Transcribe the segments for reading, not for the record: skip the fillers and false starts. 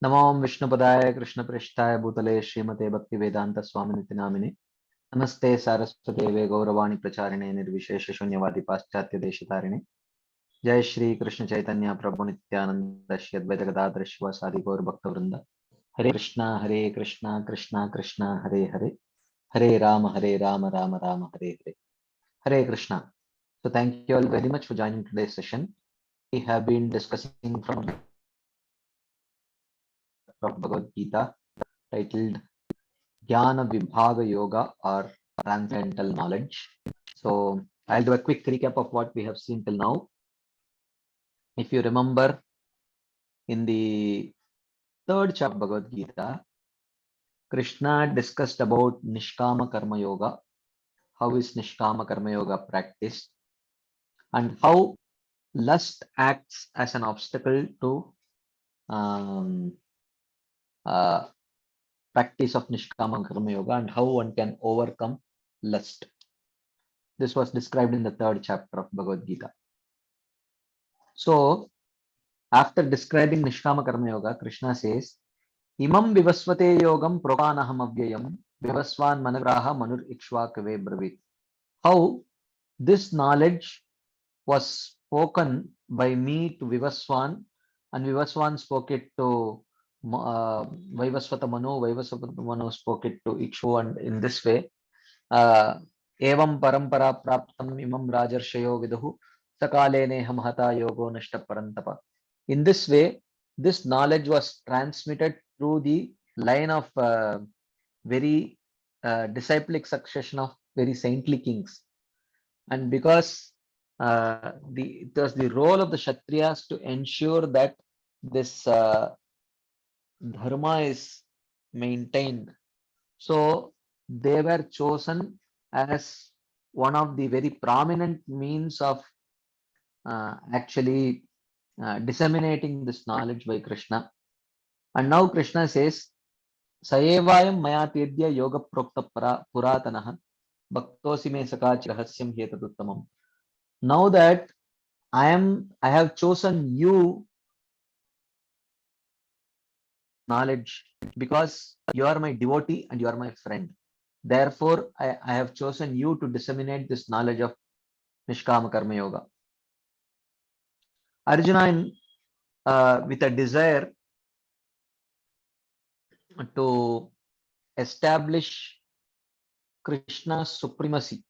नमो विष्णुपदाय कृष्णप्रेष्ठाय भूतले श्रीमते भक्तिवेदांत स्वामिनिति नामिने नमस्ते सारस्वते गौरवाणी प्रचारिणे निर्विशेष शून्यवादी पाश्चात्य देशतारिणे जय श्री कृष्ण चैतन्य प्रभु नित्यानंद श्री अद्वैत गदाधर शिवासादि गौर भक्त वृंद हरे कृष्णा कृष्णा कृष्णा हरे राम राम राम हरे Krishna. So thank you all very much for joining today's session. We have been discussing from of Bhagavad Gita titled Jnana Vibhaga Yoga or Transcendental Knowledge. So I'll do a quick recap of what we have seen till now. If you remember, in the third chapter of Bhagavad Gita, Krishna discussed about Nishkama Karma Yoga, how is Nishkama Karma Yoga practiced, and how lust acts as an obstacle to um, uh, practice of Nishkama Karma Yoga, and how one can overcome lust. This was described in the third chapter of Bhagavad Gita. So, after describing Nishkama Karma Yoga, Krishna says, Imam vivasvate yogam prokanaham avyayam vivasvan managraha manur ikshvakave bravit. How this knowledge was spoken by me to Vivaswan, and Vivaswan spoke it to Vaivasvata Manu, Vaivasvata Manu spoke it to Ikshu, and in this way, evam parampara praptam imam rajarshayo viduhu sakale neha mahata yogo nashta parantapa. In this way, this knowledge was transmitted through the line of very disciplic succession of very saintly kings. And because it was the role of the Kshatriyas to ensure that this dharma is maintained. So they were chosen as one of the very prominent means of actually disseminating this knowledge by Krishna. And now Krishna says, Sayevayam maya tedya yoga prokta puratanaha bhaktosi me sakachi rahasyam hetaduttamam. Now that I have chosen you knowledge because you are my devotee and you are my friend. Therefore, I have chosen you to disseminate this knowledge of Nishkama Karma Yoga. Arjuna, with a desire to establish Krishna's supremacy,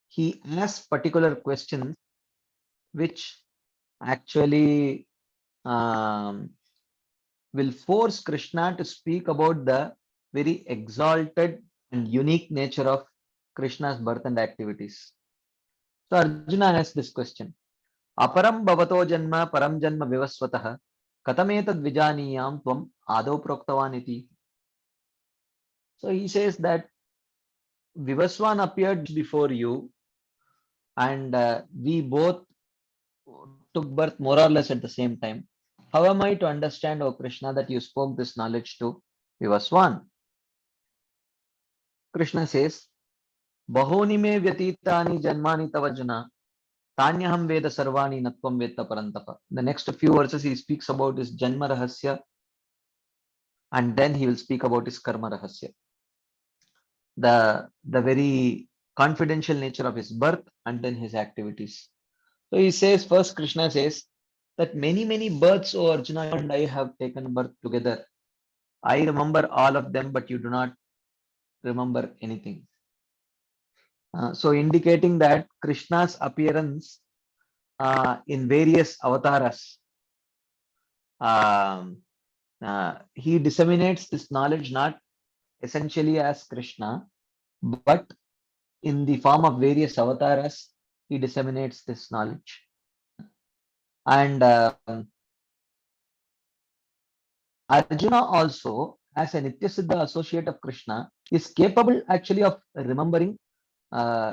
he asks particular questions which actually will force Krishna to speak about the very exalted and unique nature of Krishna's birth and activities. So Arjuna asks this question. Aparam bhavato janma param janma vivasvatah katametad vijaniyam tvam adau proktavan iti. So he says that Vivaswan appeared before you, and we both took birth more or less at the same time. How am I to understand, O Krishna, that you spoke this knowledge to Vivaswan? Krishna says, Bahoni me vyatitani janmani tavajana tanyaham veda sarvani natvam vetta parantapa. The next few verses he speaks about his janma rahasya, and then he will speak about his karma rahasya. The very confidential nature of his birth and then his activities. So he says, first Krishna says that many births, O Arjuna, and I have taken birth together. I remember all of them, but you do not remember anything. So indicating that Krishna's appearance in various avatars, he disseminates this knowledge not essentially as Krishna, but in the form of various avatars, he disseminates this knowledge. And Arjuna also, as a Nityasiddha associate of Krishna, is capable actually of remembering.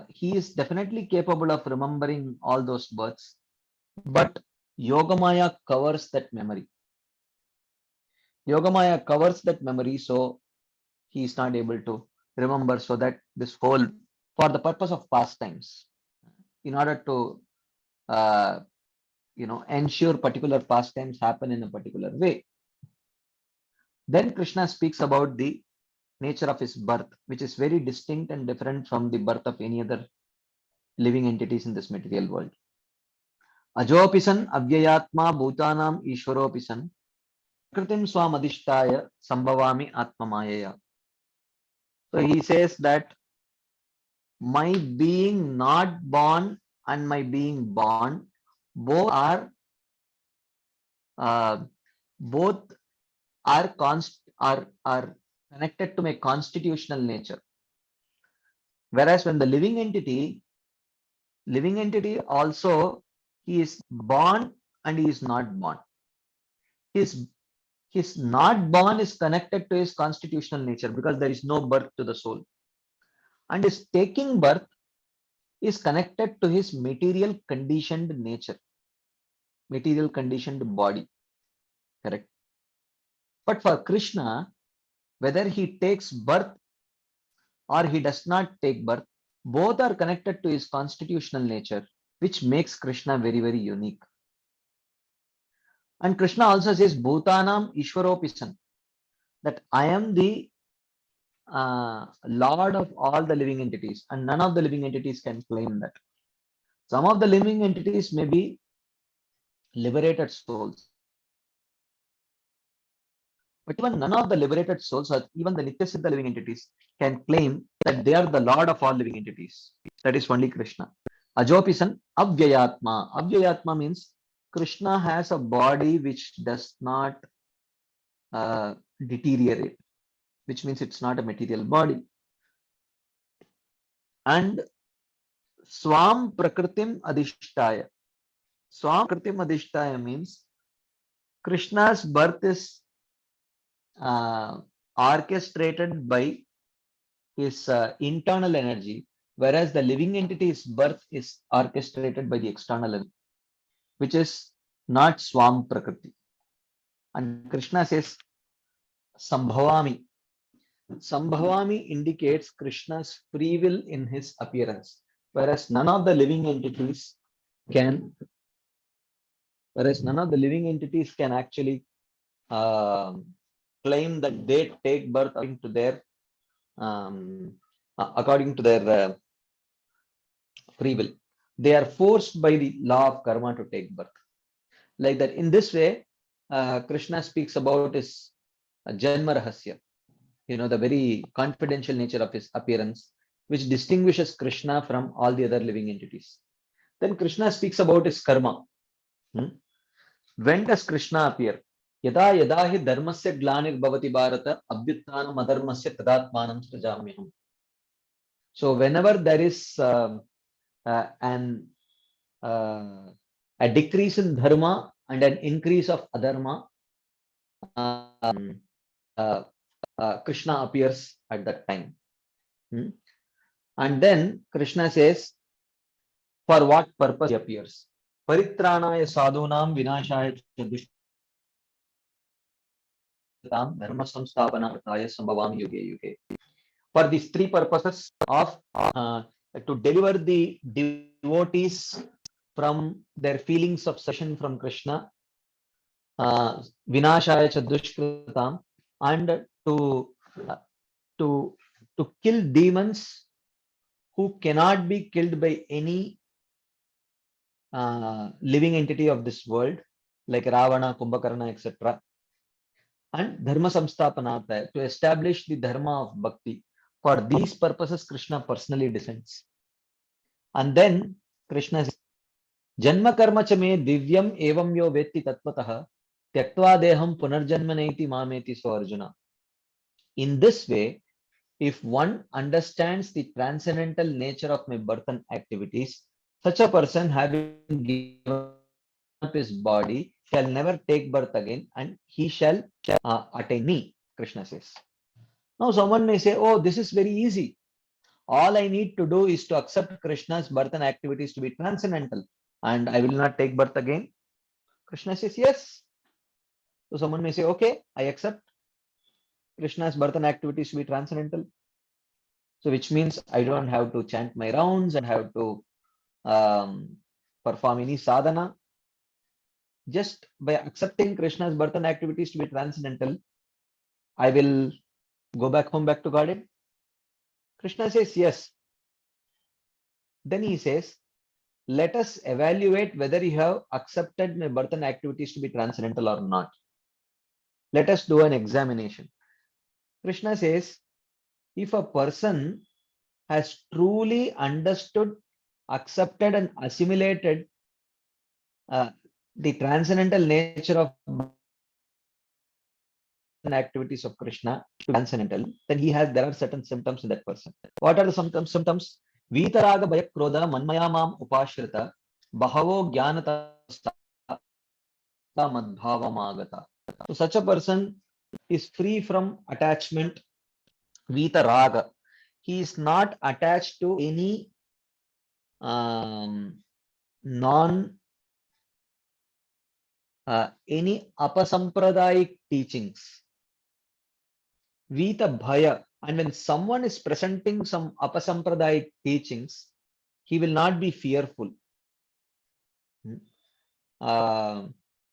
He is definitely capable of remembering all those births, but Yogamaya covers that memory. Yogamaya covers that memory, so he is not able to remember. So that this whole, for the purpose of pastimes, in order to ensure particular pastimes happen in a particular way. Then Krishna speaks about the nature of his birth, which is very distinct and different from the birth of any other living entities in this material world. Ajopisan avyayatma bhutanam ishwaropisan kritim swamadishtaya sambhavami atmamayaya. So he says that my being not born and my being born both are uh, both are connected to my constitutional nature. Whereas when the living entity also, he is born and he is not born. His his not born is connected to his constitutional nature because there is no birth to the soul. And his taking birth is connected to his material conditioned nature, material conditioned body. Correct. But for Krishna, whether he takes birth or he does not take birth, both are connected to his constitutional nature, which makes Krishna very, very unique. And Krishna also says, Bhutanam Ishwaropisan, that I am the Lord of all the living entities, and none of the living entities can claim that. Some of the living entities may be liberated souls, but even none of the liberated souls or even the Nityasiddha living entities can claim that they are the Lord of all living entities. That is only Krishna. Ajopisan Avyayatma. Avyayatma means Krishna has a body which does not deteriorate, which means it's not a material body. And Swam Prakritim Adhishtaya. Swam Prakritim Adhishtaya means Krishna's birth is orchestrated by his internal energy, whereas the living entity's birth is orchestrated by the external energy, which is not Swam Prakriti. And Krishna says, Sambhavami. Sambhavami indicates Krishna's free will in his appearance, whereas none of the living entities can, actually claim that they take birth according to their free will. They are forced by the law of karma to take birth. Like that, in this way, Krishna speaks about his Janma Rahasya, the very confidential nature of his appearance, which distinguishes Krishna from all the other living entities. Then Krishna speaks about his karma. When does Krishna appear? Yada yada hi dharmasya glanir bharata abhyuttanam adharmasya tadatmanam srijamyaham. So whenever there is an a decrease in dharma and an increase of adharma, Krishna appears at that time. And then Krishna says, for what purpose he appears? Paritranaya sadhunam vinashaya dushtam dharma samsthapanarthaya sambhavam yuge yuge. For these three purposes of to deliver the devotees from their feelings of separation from Krishna, vinashaya cha dushkritam, and to kill demons who cannot be killed by any living entity of this world, like Ravana, Kumbhakarna, etc. And dharma samsthapanarthaya, to establish the dharma of bhakti. For these purposes, Krishna personally descends. And then Krishna says, Janma karma cha me divyam evam yo vetti tatvatah tyaktva deham punarjanma naiti mameti so Arjuna. In this way, if one understands the transcendental nature of my birth and activities, such a person, having given up his body, shall never take birth again, and he shall attain me, Krishna says. Now someone may say, oh, this is very easy. All I need to do is to accept Krishna's birth and activities to be transcendental, and I will not take birth again. Krishna says, yes. So someone may say, okay, I accept Krishna's birth and activities to be transcendental. So which means I don't have to chant my rounds and have to perform any sadhana. Just by accepting Krishna's birth and activities to be transcendental, I will go back home, back to garden? Krishna says, yes. Then he says, let us evaluate whether you have accepted my birth and activities to be transcendental or not. Let us do an examination. Krishna says, if a person has truly understood, accepted, and assimilated the transcendental nature of activities of Krishna to transcendental, then there are certain symptoms in that person. What are the symptoms? Vitaraga Bayakroda Manmaya Mam Upashrita Bahavo Jnanata Madbhavamagata. So such a person is free from attachment, Vitaraga. He is not attached to any non any apasampradayic teachings. Vita Bhaya. And when someone is presenting some apasampradayic teachings, he will not be fearful.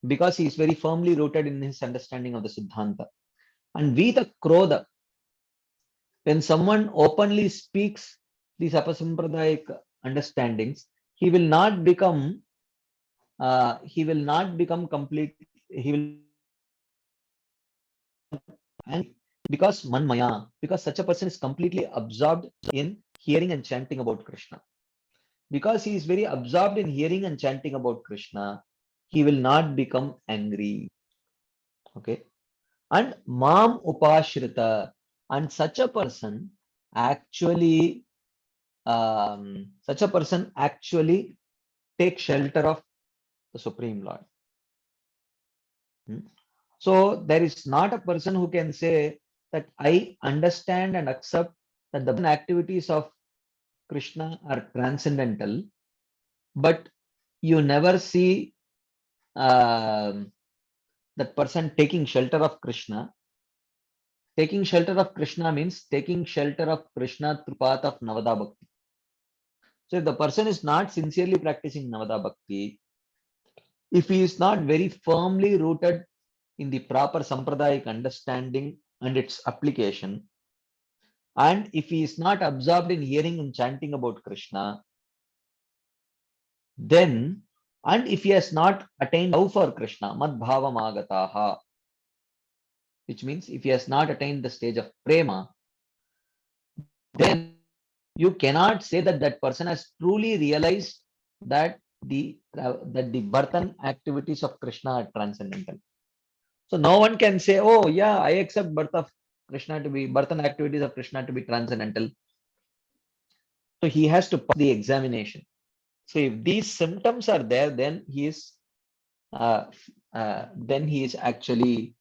Because he is very firmly rooted in his understanding of the Siddhanta. And Vita Krodha. When someone openly speaks these apasampradayic understandings, he will not become complete. He will and because manmaya, because such a person is completely absorbed in hearing and chanting about Krishna. Because he is very absorbed in hearing and chanting about Krishna, he will not become angry. Okay. And mam upashrita, and such a person actually takes shelter of the Supreme Lord. So there is not a person who can say that I understand and accept that the activities of Krishna are transcendental, but you never see that person taking shelter of Krishna. Taking shelter of Krishna means taking shelter of Krishna through path of Navada Bhakti. So if the person is not sincerely practicing Navada Bhakti, if he is not very firmly rooted in the proper Sampradayic understanding and its application, and if he is not absorbed in hearing and chanting about Krishna, then, and if he has not attained love for Krishna, Madbhava Magataha, which means if he has not attained the stage of prema, then you cannot say that that person has truly realized that the birth and activities of Krishna are transcendental. So no one can say, oh yeah, I accept birth and activities of Krishna to be transcendental. So he has to pass the examination. So if these symptoms are there, then he is actually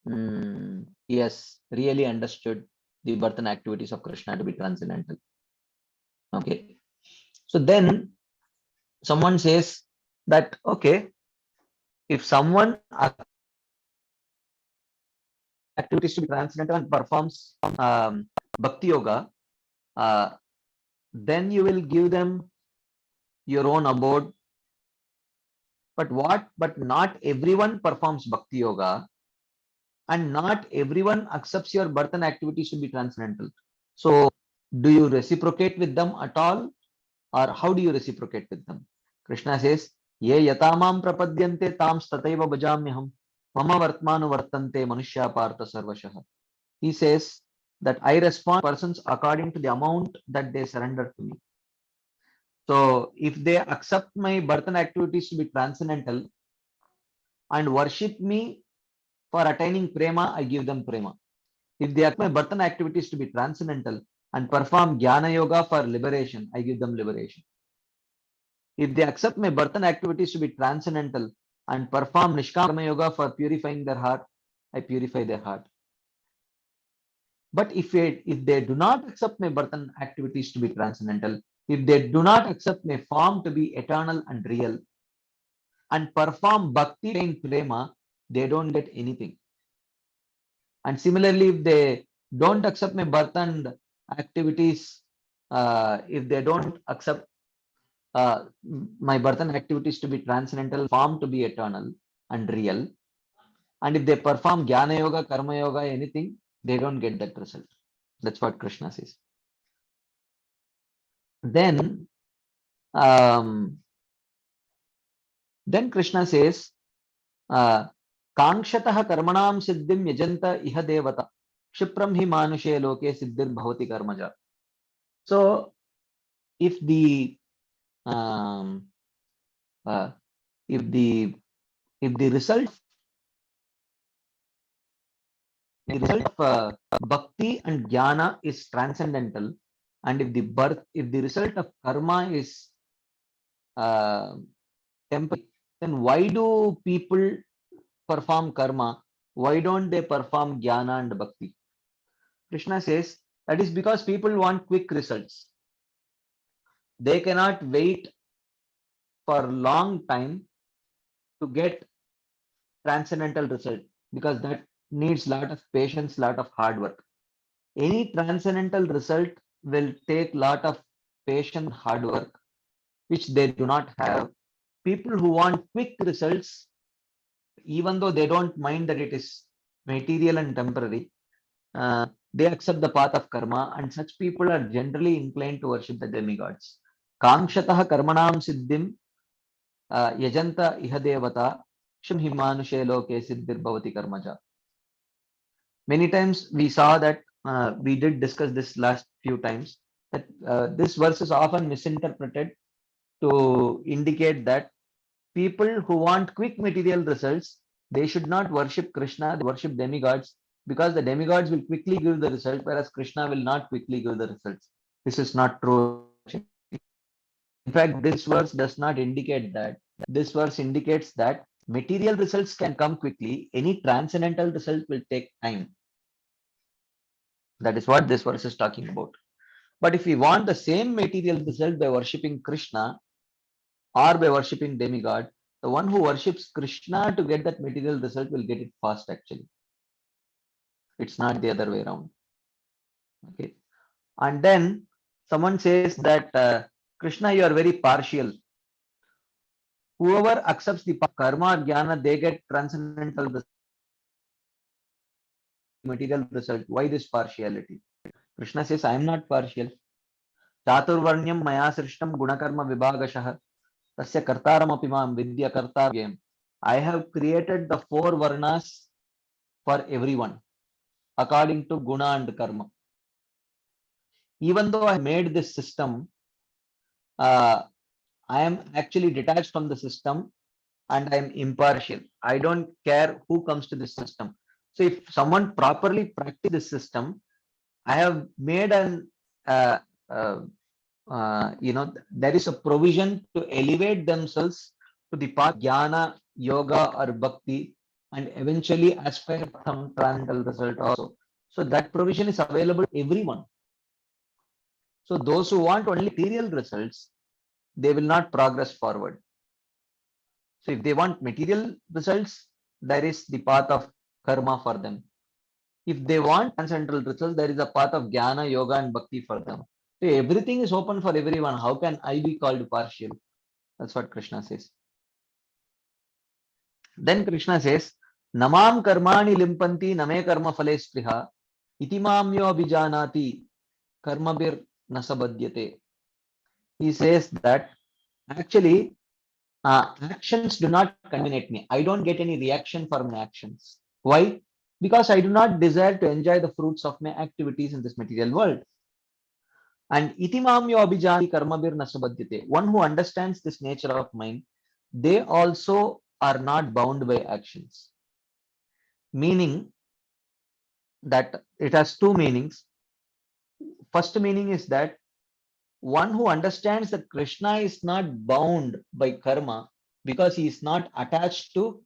he has really understood the birth and activities of Krishna to be transcendental. Okay. So then someone says that, okay, if someone activities to be transcendental and performs bhakti yoga, then you will give them your own abode. But not everyone performs bhakti yoga, and not everyone accepts your birth and activities to be transcendental. So do you reciprocate with them at all, or how do you reciprocate with them? Krishna says, ye yatamam prapadyante tam stataiva bhajamyaham mama vartmanu vartante manushya partha sarvashah. He says that I respond to persons according to the amount that they surrender to me. So if they accept my birth and activities to be transcendental and worship me for attaining prema, I give them prema. If they accept my birth and activities to be transcendental and perform jnana yoga for liberation, I give them liberation. If they accept my birth and activities to be transcendental and perform nishkama yoga for purifying their heart, I purify their heart. But if they do not accept my birth and activities to be transcendental, if they do not accept my form to be eternal and real, and perform bhakti in prema, they don't get anything. And similarly, if they don't accept my birth and activities, if they don't accept my birth and activities to be transcendental, form to be eternal and real, And if they perform Jnana Yoga, Karma Yoga, anything, they don't get that result. That's what Krishna says. Then, um, then Krishna says, Kangshatah karmanam siddhim yajanta iha devata. Kshipram hi manushe loke siddhir bhavati karmaja. So, if the um, uh, if the result of bhakti and jnana is transcendental, and if the result of karma is temporary, then why do people perform karma? Why don't they perform jnana and bhakti? Krishna says that is because people want quick results. They cannot wait for a long time to get transcendental result, because that needs lot of patience, lot of hard work. Any transcendental result will take lot of patience, hard work, which they do not have. People who want quick results, even though they don't mind that it is material and temporary, they accept the path of karma, and such people are generally inclined to worship the demigods. Kangshatah karmanam siddhim yajanta iha devata sham himanushe loke siddhir bhavati karmaja. Many times we saw that we did discuss this last few times, that this verse is often misinterpreted to indicate that people who want quick material results, they should not worship Krishna, they worship demigods, because the demigods will quickly give the result, whereas Krishna will not quickly give the results. This is not true. In fact, this verse does not indicate that. This verse indicates that material results can come quickly, any transcendental result will take time. That is what this verse is talking about. But if we want the same material result by worshipping Krishna or by worshipping demigod, the one who worships Krishna to get that material result will get it fast actually. It's not the other way around. Okay. And then someone says that Krishna, you are very partial. Whoever accepts the karma or jnana, they get transcendental material result. Why this partiality? Krishna says, I am not partial. Chaturvarnyam maya srishtam gunakarma vibhagashah tasya kartaram apimam vidya kartavyam. I have created the 4 varnas for everyone according to guna and karma. Even though I made this system, I am actually detached from the system and I am impartial. I don't care who comes to this system. So if someone properly practice this system, I have made an there is a provision to elevate themselves to the path jnana, yoga, or bhakti, and eventually aspire for some transcendental result also. So that provision is available to everyone. So those who want only material results, they will not progress forward. So if they want material results, there is the path of karma for them. If they want transcendental results, there is a path of jnana, yoga, and bhakti for them. So everything is open for everyone. How can I be called partial? That's what Krishna says. Then Krishna says, Namam karmani limpanti name karma phale spriha itimamyo abhijanati karmabir nasabadyate. He says that actually actions do not contaminate me. I don't get any reaction for my actions. Why? Because I do not desire to enjoy the fruits of my activities in this material world. And itimamyo abhijani karmabir nasabadyate. One who understands this nature of mind, they also are not bound by actions. Meaning that it has 2 meanings. First meaning is that one who understands that Krishna is not bound by karma because he is not attached to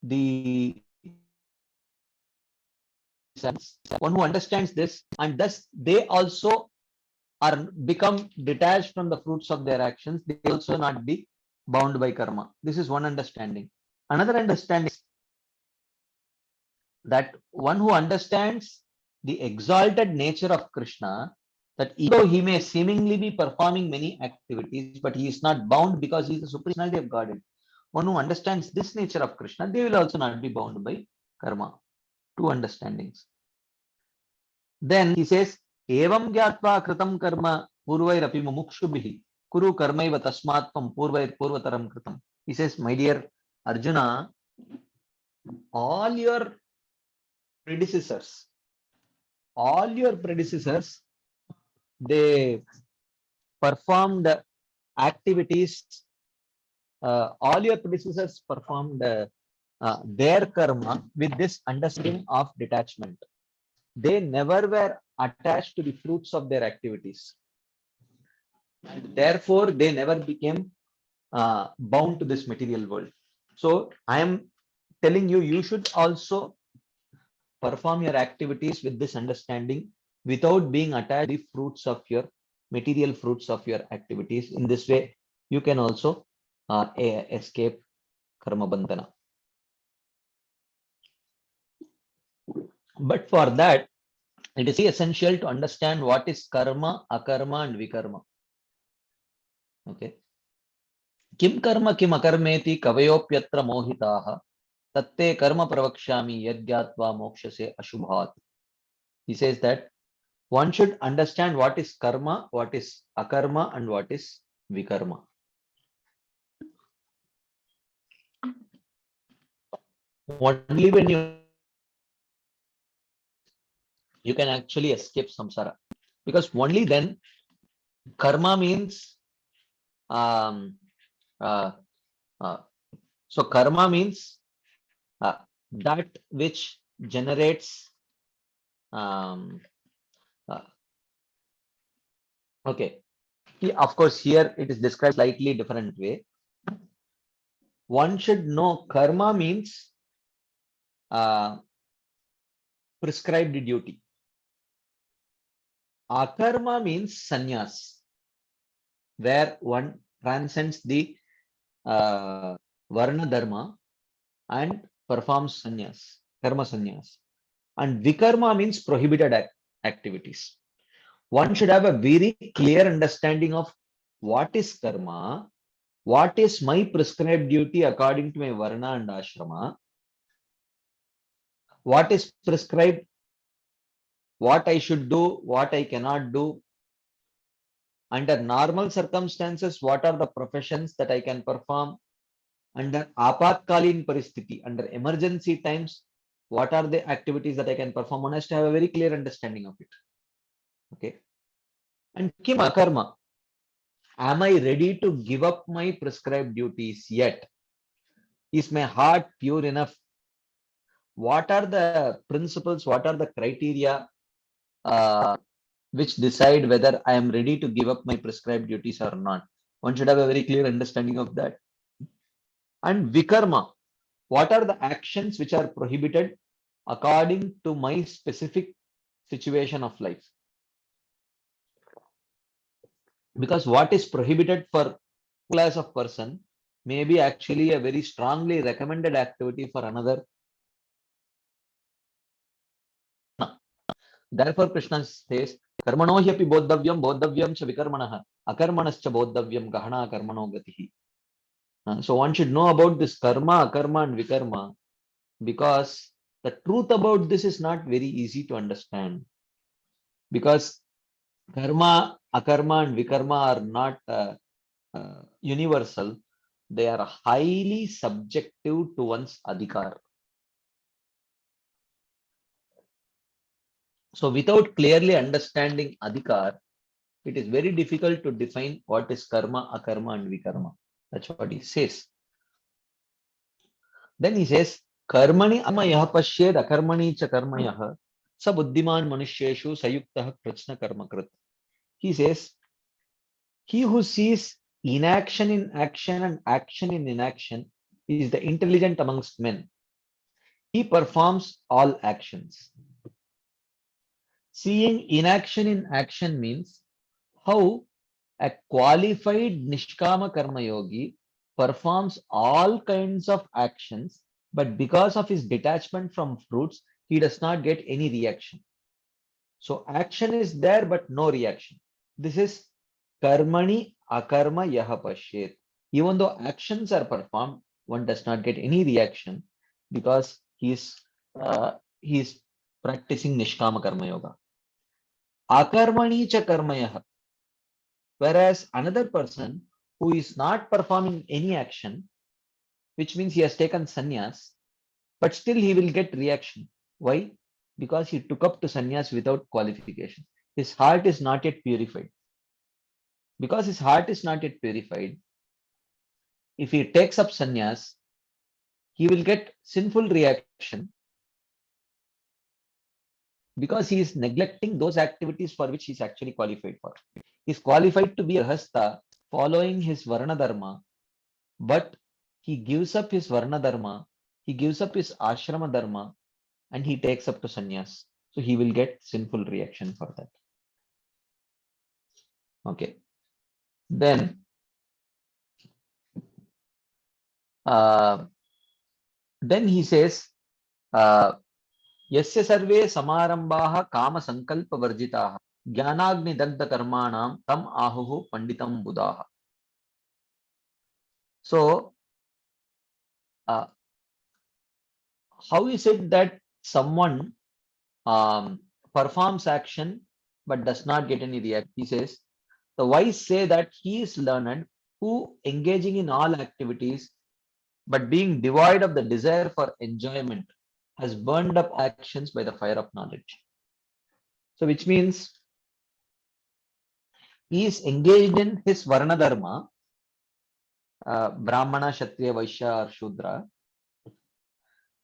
the sense. One who understands this, and thus they also are become detached from the fruits of their actions, they also not be bound by karma. This is one understanding. Another understanding is that one who understands the exalted nature of Krishna, that even though he may seemingly be performing many activities, but he is not bound because he is the supreme personality of Godhead. One who understands this nature of Krishna, they will also not be bound by karma. Two understandings. Then he says, evam gyatva kritam karma purvairapi mumukshubhihi kuru karmaiva tasmatvam purvair purvataram kritam. He says, my dear Arjuna, all your predecessors, they performed activities, all your predecessors performed their karma with this understanding of detachment. They never were attached to the fruits of their activities. And therefore, they never became bound to this material world. So I am telling you, you should also perform your activities with this understanding without being attached to the fruits of your material fruits of your activities. In this way, you can also escape karma bandhana. But for that, it is essential to understand what is karma, akarma, and vikarma. Okay. Kim karma kim akarmeti kavayopyatra mohitaha tatte karma pravakshami yadyatva mokshase ashubhat. He says that one should understand what is karma, what is akarma, and what is vikarma. Only when you can actually escape samsara, because only then karma means so karma means that which generates okay. Of course, here it is described slightly different way. One should know karma means prescribed duty. Akarma means sannyas, where one transcends the varna dharma and performs sannyas, karma sannyas. And vikarma means prohibited activities. One should have a very clear understanding of what is karma, what is my prescribed duty according to my varna and ashrama, what is prescribed, what I should do, what I cannot do. Under normal circumstances, what are the professions that I can perform? Under apatkalin paristhiti, under emergency times, what are the activities that I can perform? One has to have a very clear understanding of it. Okay. And kim akarma? Am I ready to give up my prescribed duties yet? Is my heart pure enough? What are the principles? What are the criteria which decide whether I am ready to give up my prescribed duties or not? One should have a very clear understanding of that. And vikarma, what are the actions which are prohibited according to my specific situation of life? Because what is prohibited for class of person may be actually a very strongly recommended activity for another. Therefore, Krishna says, Karmano hyapi bodhavyam cha vikarmanah, akarmanascha bodhavyam gahana karmano gatihi. So one should know about this karma, akarma, and vikarma, because the truth about this is not very easy to understand. Because karma, akarma, and vikarma are not universal. They are highly subjective to one's adhikar. So without clearly understanding adhikar, it is very difficult to define what is karma, akarma, and vikarma. That's what he says. Then he says, Karmani amayah pashyed akarmani cha karmayah sa buddhiman manusheshu sayuktah prachna karmakrit. He says, he who sees inaction in action and action in inaction is the intelligent amongst men. He performs all actions. Seeing inaction in action means how a qualified Nishkama Karma Yogi performs all kinds of actions, but because of his detachment from fruits, he does not get any reaction. So action is there, but no reaction. This is Karmani Akarma Yaha Pashyet. Even though actions are performed, one does not get any reaction because he is he is practicing Nishkama Karma Yoga. Akarmani cha karmayah. Whereas another person who is not performing any action, which means he has taken sannyas, but still he will get reaction. Why? Because he took up to sannyas without qualification. His heart is not yet purified. Because his heart is not yet purified, if he takes up sannyas, he will get sinful reaction because he is neglecting those activities for which he is actually qualified for. He is qualified to be a hasta following his Varna Dharma, but he gives up his Varna Dharma, he gives up his Ashrama Dharma, and he takes up to sannyas. So he will get sinful reaction for that. Okay. Then, uh, then he says, यस्य सर्वे समारंभाः काम संकल्प वर्जिताः ज्ञानाग्नि दग्ध कर्माणां तम आहुः पंडितम बुधाः. So, how is it that someone performs action but does not get any reaction? He says, the wise say that he is learned who engaging in all activities but being devoid of the desire for enjoyment has burned up actions by the fire of knowledge. So which means he is engaged in his Varna Dharma, Brahmana, Kshatriya, Vaishya or Shudra,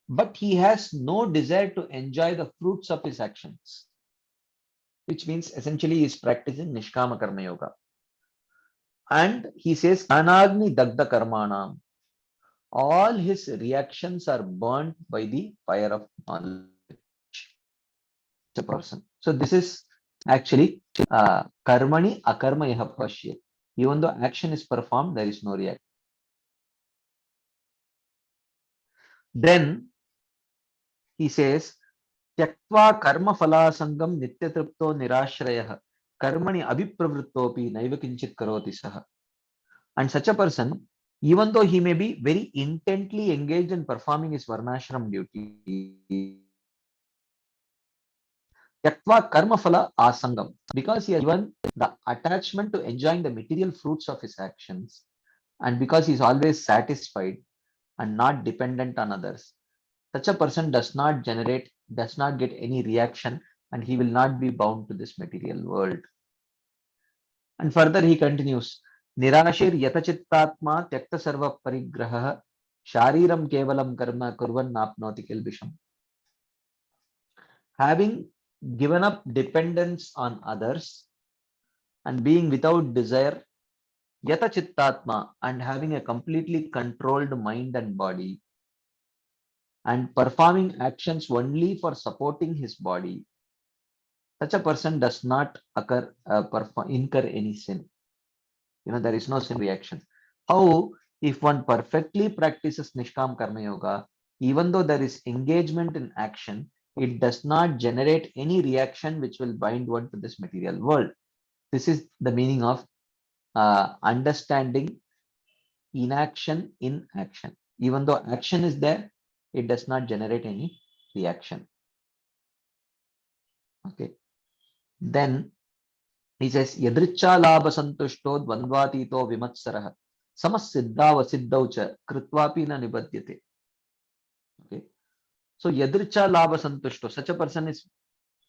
but he has no desire to enjoy the fruits of his actions, which means essentially he is practicing Nishkama Karma Yoga. And he says, Anagni Dagda Karmanam. All his reactions are burnt by the fire of knowledge. The person. So this is actually Karmani Akarma Yaha Pashya. Even though action is performed, there is no reaction. Then he says, Tyaktva karma phalasangam nityatripto nirashrayah karmani abhipravrittopi naiva kinchit karoti saha. And such a person, even though he may be very intently engaged in performing his varnashram duty, Tyaktva karma phala asangam, because he has given the attachment to enjoying the material fruits of his actions, and because he is always satisfied and not dependent on others, such a person does not get any reaction, and he will not be bound to this material world. And further he continues, Nirashir yatachittatma tyakta sarva parigrahah shariram kevalam karma kurvan napnoti kilbisham. Having given up dependence on others and being without desire, yatachittatma, and having a completely controlled mind and body, and performing actions only for supporting his body, such a person does not incur any sin. There is no sin reaction. How, if one perfectly practices Nishkam Karma Yoga, even though there is engagement in action, it does not generate any reaction which will bind one to this material world. This is the meaning of understanding inaction in action. Even though action is there, it does not generate any reaction. Okay. Then he says, Yadricha labha santushto dvandvatito vimatsarah samassiddhavasiddhau cha kritvapi na nibadyate. Okay. So Yadricha labha santushto, such a person is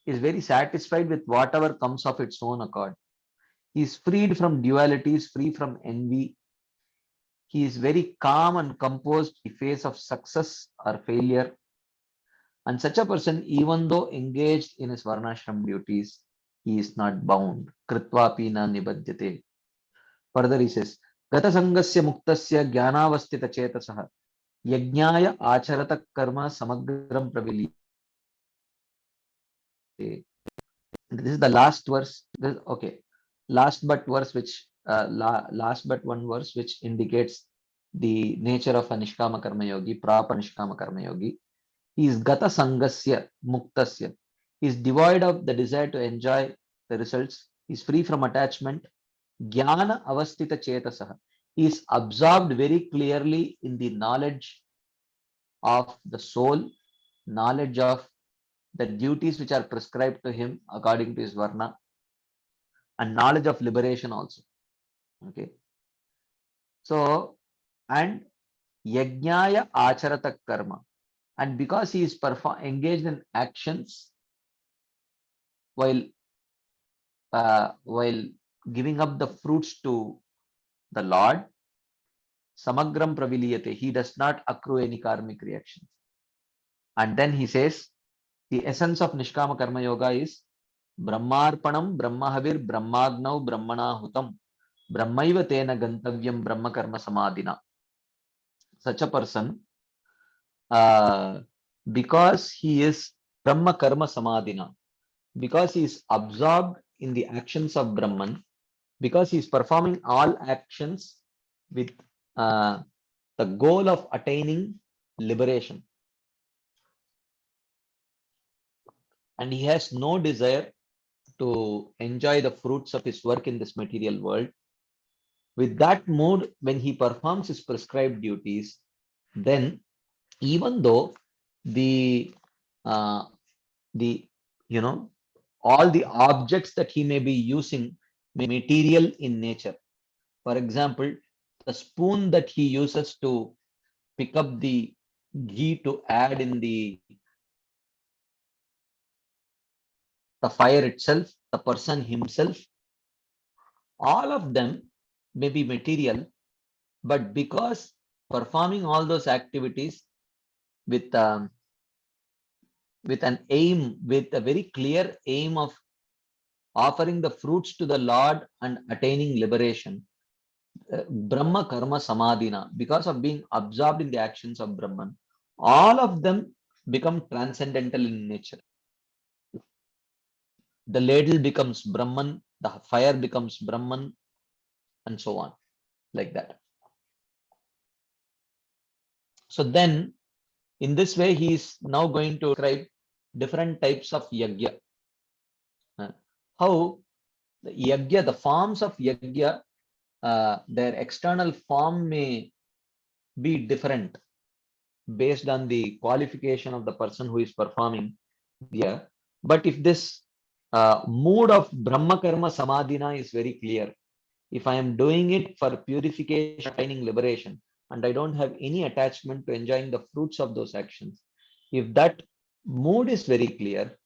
very satisfied with whatever comes of its own accord. He is freed from dualities, free from envy. He is very calm and composed in the face of success or failure. And such a person, even though engaged in his varnashram duties, he is not bound. Kritvapi na nibadyate. Further he says, Gata sangasya muktasya jnanavastita chetasah yajnaya acharata karma samagram pravilite. This is the last verse. Okay. Last but one verse which indicates the nature of a Nishkama Karma Yogi, proper Nishkama Karma Yogi. He is Gata Sangasya Muktasya. He is devoid of the desire to enjoy the results. He is free from attachment. Jnana Avastita Chetasah. He is absorbed very clearly in the knowledge of the soul, knowledge of the duties which are prescribed to him according to his varna, and knowledge of liberation also. Okay. So, and yajnaya acharata karma. And because he is engaged in actions while while giving up the fruits to the Lord, samagram praviliyate, he does not accrue any karmic reactions. And then he says, the essence of Nishkama Karma Yoga is Brahmarpanam, Brahmahavir, Brahmagnau, Brahmanahutam, Brahmaiva Tena Gantavyam, Brahma Karma Samadhina. Such a person, uh, because he is Brahma Karma Samadhina, because he is absorbed in the actions of Brahman, because he is performing all actions with the goal of attaining liberation, and he has no desire to enjoy the fruits of his work in this material world. With that mood, when he performs his prescribed duties, then even though the uh, the you know all the objects that he may be using material in nature. For example, the spoon that he uses to pick up the ghee to add in the fire itself, the person himself, all of them may be material, but because performing all those activities with with an aim, with a very clear aim of offering the fruits to the Lord and attaining liberation, Brahma Karma Samadhina, because of being absorbed in the actions of Brahman, all of them become transcendental in nature. The ladle becomes Brahman, the fire becomes Brahman, and so on, like that. So then, in this way, he is now going to describe different types of yagya. How the yagya, the forms of yagya, their external form may be different based on the qualification of the person who is performing yagya. But if this mood of Brahma Karma Samadhina is very clear, if I am doing it for purification, attaining liberation, and I don't have any attachment to enjoying the fruits of those actions, if that mood is very clear,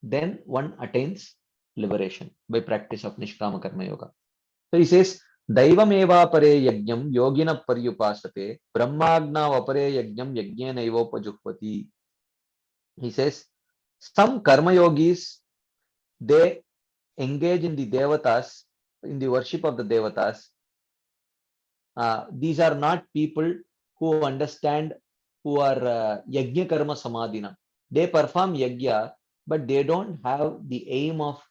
then one attains liberation by practice of Nishkama Karma Yoga. So he says, Daivameva pare yajnam yogina paryupasate brahmagna vapare yajnam yajnena evopajuhvati. He says, some karma yogis, they engage in the devatas, in the worship of the devatas. These are not people who understand, who are yajna karma samadhina. They perform yajna, but they don't have the aim of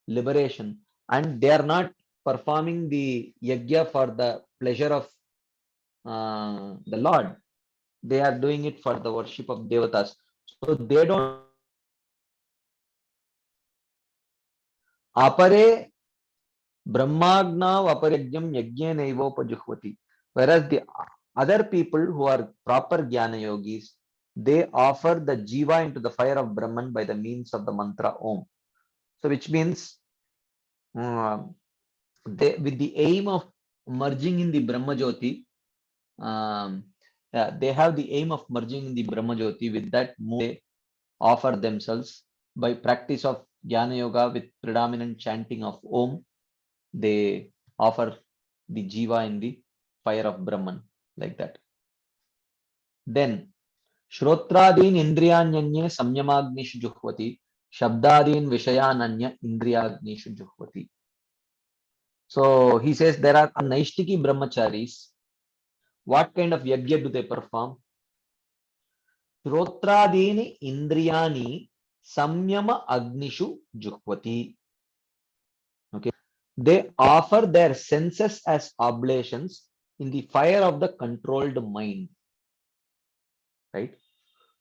liberation, and they are not performing the yajna for the pleasure of the Lord. They are doing it for the worship of devatas. So they don't. Apare Brahmagna Vaparajyam Yajna Naivopajuhvati. Whereas the other people who are proper Jnana yogis, they offer the jiva into the fire of Brahman by the means of the mantra Om. So which means they, with the aim of merging in the Brahma Jyoti, they have the aim of merging in the Brahma Jyoti. With that, they offer themselves by practice of Jnana Yoga with predominant chanting of Om. They offer the jiva in the fire of Brahman, like that. Then Shrotradin Indriyanyanye Samyamagnishu Juhvati, Shabdadin Vishayananya Indriyagnishu Juhvati. So he says there are Naishtiki Brahmacharis. What kind of yajna do they perform? Shrotradini Indriyani Samyama Agnishu Juhvati. Okay. They offer their senses as oblations in the fire of the controlled mind. Right?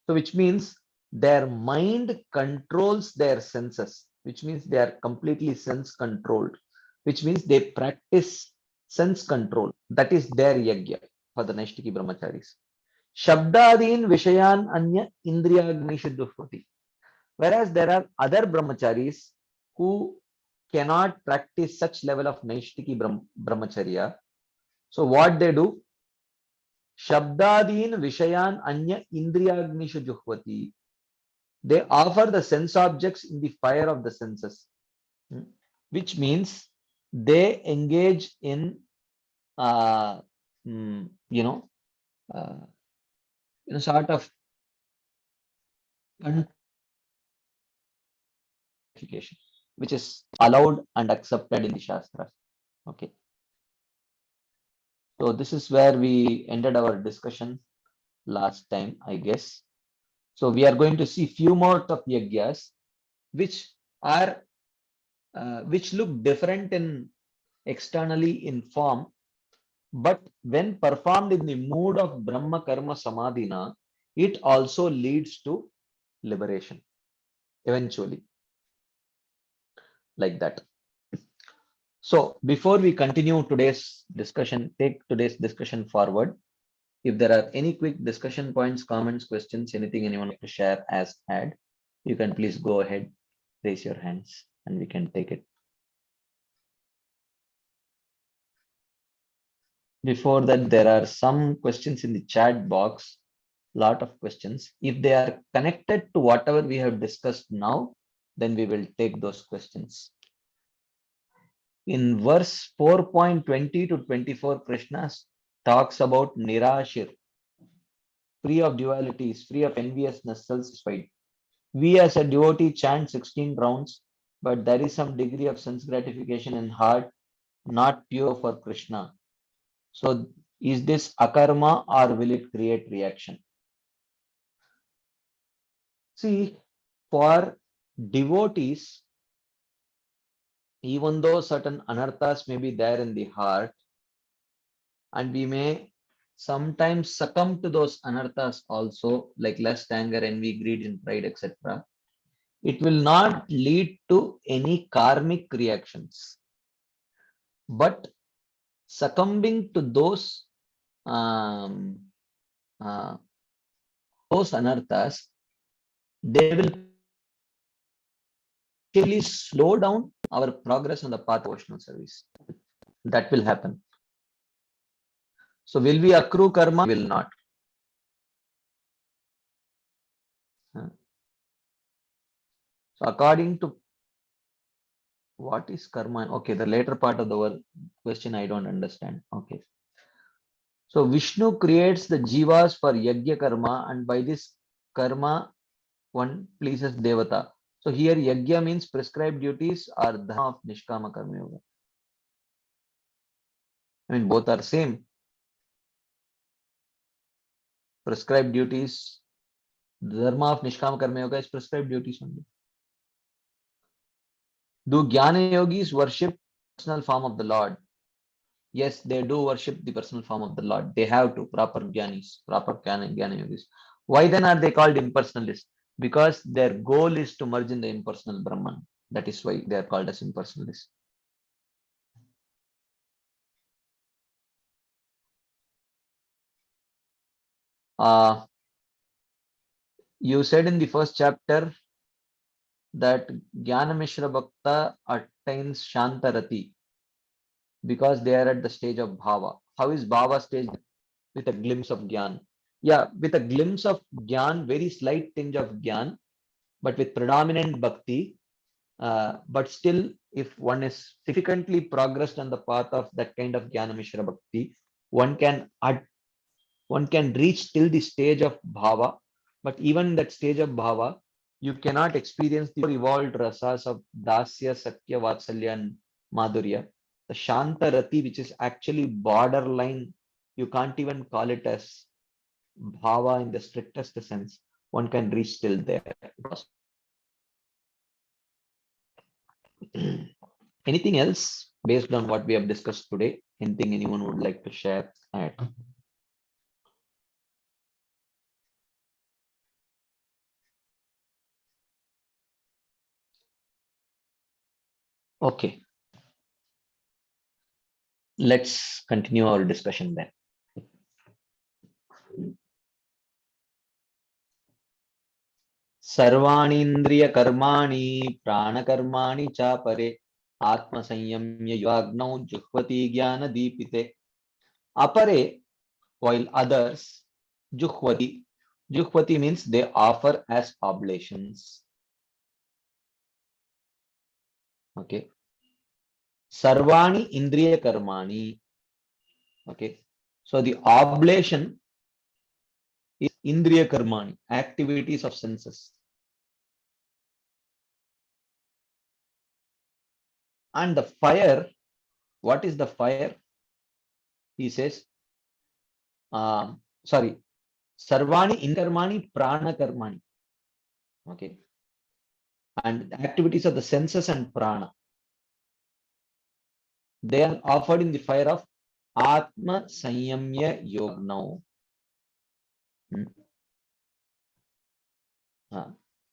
So which means their mind controls their senses, which means they are completely sense controlled, which means they practice sense control. That is their yajna for the Naishtiki Brahmacharis. Shabdadin Vishayan Anya Indriyagnishu Duhvati. Whereas there are other brahmacharis who cannot practice such level of Naishtiki brahmacharya. So what they do? Shabdadin Vishayan Anya Indriyagnishu Juhvati. They offer the sense objects in the fire of the senses, which means they engage in, uh, mm, you know, uh, sort of purification, which is allowed and accepted in the Shastras. Okay. So this is where we ended our discussion last time, I guess. So we are going to see few more of yagyas, which are which look different in externally in form, but when performed in the mood of Brahma Karma Samadhina, it also leads to liberation eventually, like that. So before we continue today's discussion, take today's discussion forward. If there are any quick discussion points, comments, questions, anything anyone like to share as add, you can please go ahead, raise your hands, and we can take it. Before that, there are some questions in the chat box, lot of questions. If they are connected to whatever we have discussed now, then we will take those questions. In verse 4.20 to 24, Krishna talks about Nirashir, free of dualities, free of enviousness, self-satisfied. We as a devotee chant 16 rounds, but there is some degree of sense gratification in heart, not pure for Krishna. So is this akarma or will it create reaction? See, for devotees, even though certain anarthas may be there in the heart, and we may sometimes succumb to those anarthas also, like lust, anger, envy, greed, and pride, etc., it will not lead to any karmic reactions. But succumbing to um, uh, those anarthas, they will actually slow down our progress on the path of devotional service. That will happen. So will we accrue karma? Will not. So according to what is karma? Okay, the later part of the word question I don't understand. Okay. So Vishnu creates the jivas for yajna karma, and by this karma one pleases devata. So here yajna means prescribed duties or dharma of nishkama karma yoga. I mean both are same. Prescribed duties, the dharma of nishkama karma yoga is prescribed duties only. Do jnana yogis worship personal form of the Lord? Yes, they do worship the personal form of the Lord. They have to, proper jnanis, proper jnana yogis. Why then are they called impersonalists? Because their goal is to merge in the impersonal Brahman. That is why they are called as impersonalists. You said in the first chapter that Jnana Mishra Bhakta attains Shantarati because they are at the stage of Bhava. How is Bhava stage? With a glimpse of Gyan. Yeah, with a glimpse of Gyan, very slight tinge of Gyan, but with predominant Bhakti. But still, if one is significantly progressed on the path of that kind of Jnana Mishra Bhakti, one can reach till the stage of Bhava. But even in that stage of Bhava, you cannot experience the evolved rasas of Dasya, Satya, Vatsalya, and Madhurya. The Shanta Rati, which is actually borderline, you can't even call it as Bhava in the strictest sense. One can reach till there. Anything else based on what we have discussed today? Anything anyone would like to share? Add? Okay, let's continue our discussion then. सर्वाणीन्द्रिय कर्माणि प्राणकर्माणि चापरे आत्मसंयम्य युवाग्नौ जुह्वति ज्ञानदीपिते. Apare, while others, juhvati. Juhvati means they offer as oblations. Okay. Sarvani indriya karmani. Okay. So the oblation is indriya karmani, activities of senses. And the fire, what is the fire? He says, sorry, Sarvani inkarmani prana karmani. Okay. And the activities of the senses and prana, they are offered in the fire of Atma Sanyamya Yogna.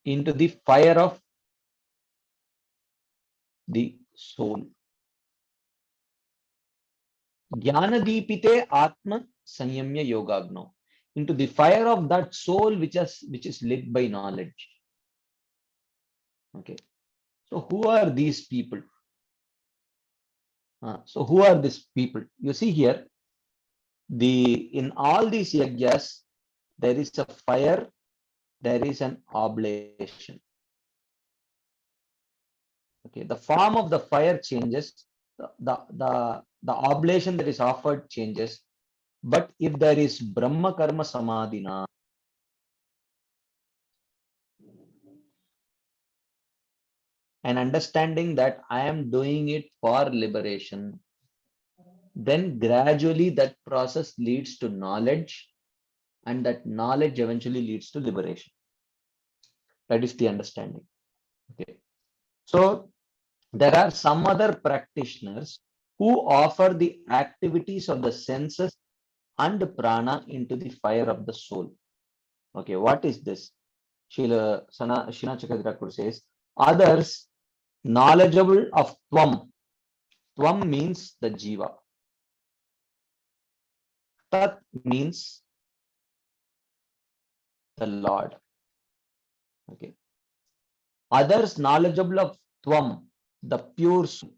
Into the fire of the soul. Jnanadipite Atma Sanyamya Yogagno. Into the fire of that soul which is lit by knowledge. Okay. So who are these people? So who are these people? You see here, in all these yajnas, there is a fire, there is an oblation. Okay, the form of the fire changes, the oblation that is offered changes, but if there is Brahma Karma Samadhina, and understanding that I am doing it for liberation, then gradually that process leads to knowledge, and that knowledge eventually leads to liberation. That is the understanding. Okay. So there are some other practitioners who offer the activities of the senses and prana into the fire of the soul. Okay, what is this? Srila Srinath says, others knowledgeable of Tvam. Tvam means the Jiva. Tat means the Lord. Okay. Others knowledgeable of Tvam, the pure soul,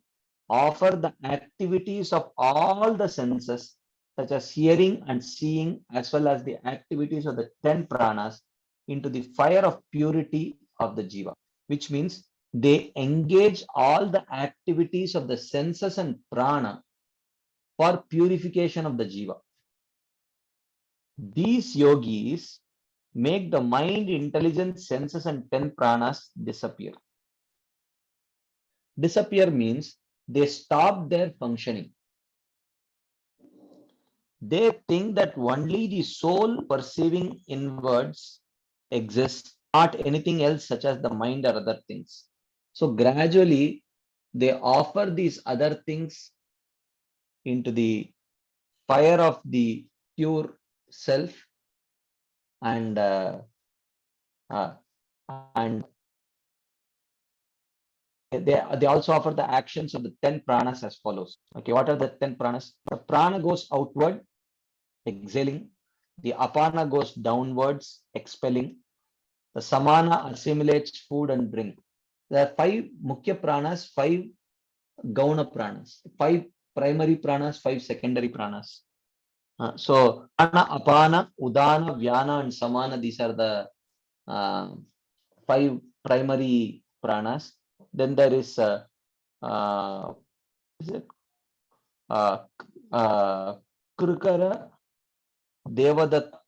offer the activities of all the senses, such as hearing and seeing, as well as the activities of the 10 pranas, into the fire of purity of the Jiva, which means they engage all the activities of the senses and prana for purification of the Jiva. These yogis make the mind, intelligence, senses, and 10 pranas disappear. Disappear means they stop their functioning. They think that only the soul perceiving inwards exists, not anything else such as the mind or other things. So gradually they offer these other things into the fire of the pure self, and they also offer the actions of the 10 pranas as follows. Okay, what are the 10 pranas? The prana goes outward, exhaling. The apana goes downwards, expelling. The samana assimilates food and drink. There are 5 mukhya pranas, 5 gauna pranas, 5 primary pranas, 5 secondary pranas. So prana, apana, udana, vyana, and samana, these are the 5 primary pranas. Then there is Krikara, Devadatta,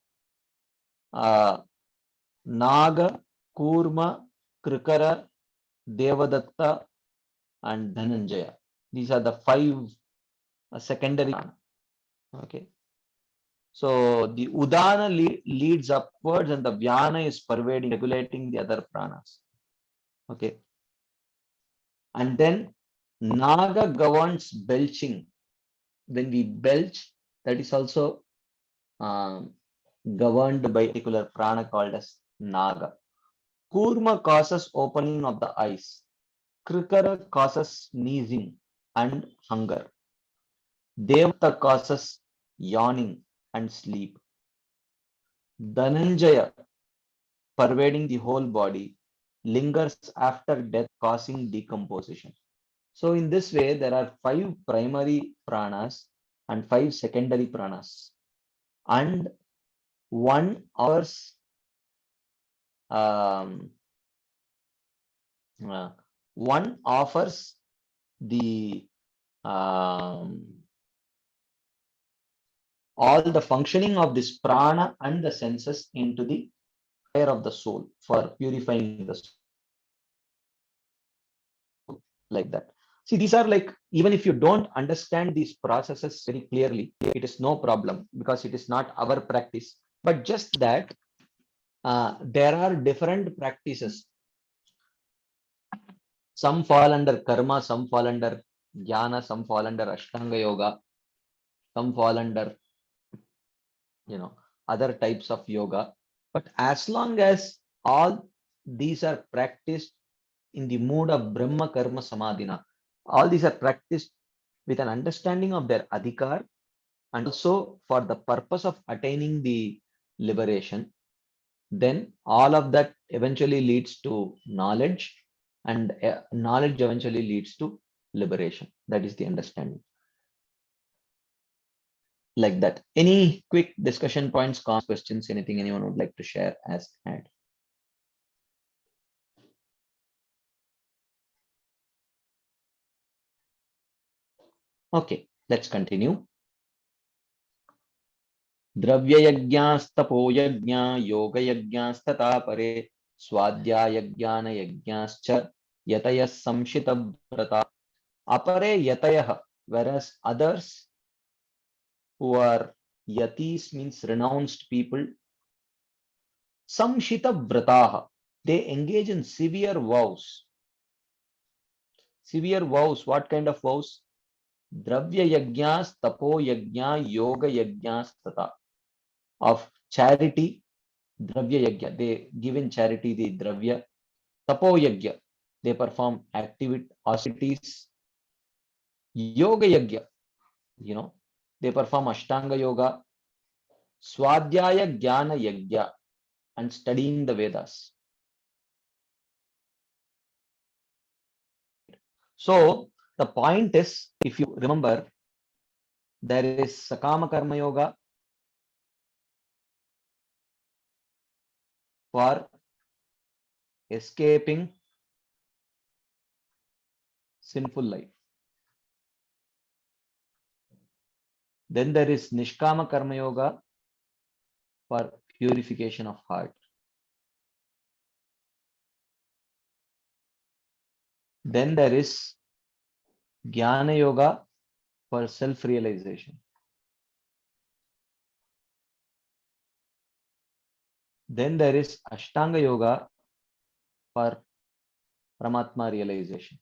Naga, Kurma, Krikara, Devadatta, and Dhananjaya. These are the 5 secondary. Okay. So the Udana leads upwards, and the Vyana is pervading, regulating the other pranas. Okay. And then Naga governs belching. When we belch, that is also governed by a particular prana called as Naga. Kurma causes opening of the eyes. Krikara causes sneezing and hunger. Devata causes yawning and sleep. Dhananjaya pervading the whole body, lingers after death, causing decomposition. So in this way, there are 5 primary pranas and 5 secondary pranas, and one offers um, uh, one offers the all the functioning of this prana and the senses into the fire of the soul for purifying the soul, like that. See, these are like, even if you don't understand these processes very clearly, it is no problem because it is not our practice. But just that there are different practices. Some fall under karma, some fall under jnana, some fall under ashtanga yoga, some fall under, other types of yoga. But as long as all these are practiced in the mood of Brahma Karma Samadhina, all these are practiced with an understanding of their adhikar and also for the purpose of attaining the liberation, then all of that eventually leads to knowledge, and knowledge eventually leads to liberation. That is the understanding. Like that. Any quick discussion points, comments, questions, anything anyone would like to share, ask, add? Okay, let's continue. द्रव्ययज्ञास्तपोयज्ञा योगयज्ञास्तथा परे स्वाध्यायज्ञानयज्ञाश्च यतयः संशितव्रता. Apare yatayah, whereas others who are yatis means renounced people, samshita vrataha, they engage in severe vows. Severe vows, what kind of vows? Dravya yajnas, tapo yajna, yoga yajnas tata. Of charity, dravya yajna, they give in charity the dravya. Tapo yajna, they perform activities. Yoga yajna, they perform ashtanga yoga. Swadhyaya jnana yajna, and studying the Vedas. So the point is, if you remember, there is Sakama Karma Yoga for escaping sinful life. Then there is Nishkama Karma Yoga for purification of heart. Then there is Jnana Yoga for self-realization. Then there is Ashtanga Yoga for Paramatma realization.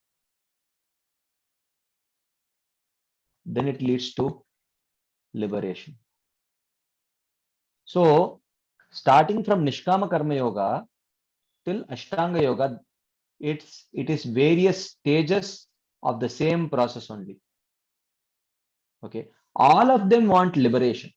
Then it leads to liberation. So, starting from Nishkama Karma Yoga till Ashtanga Yoga, it is various stages of the same process only. Okay, all of them want liberation.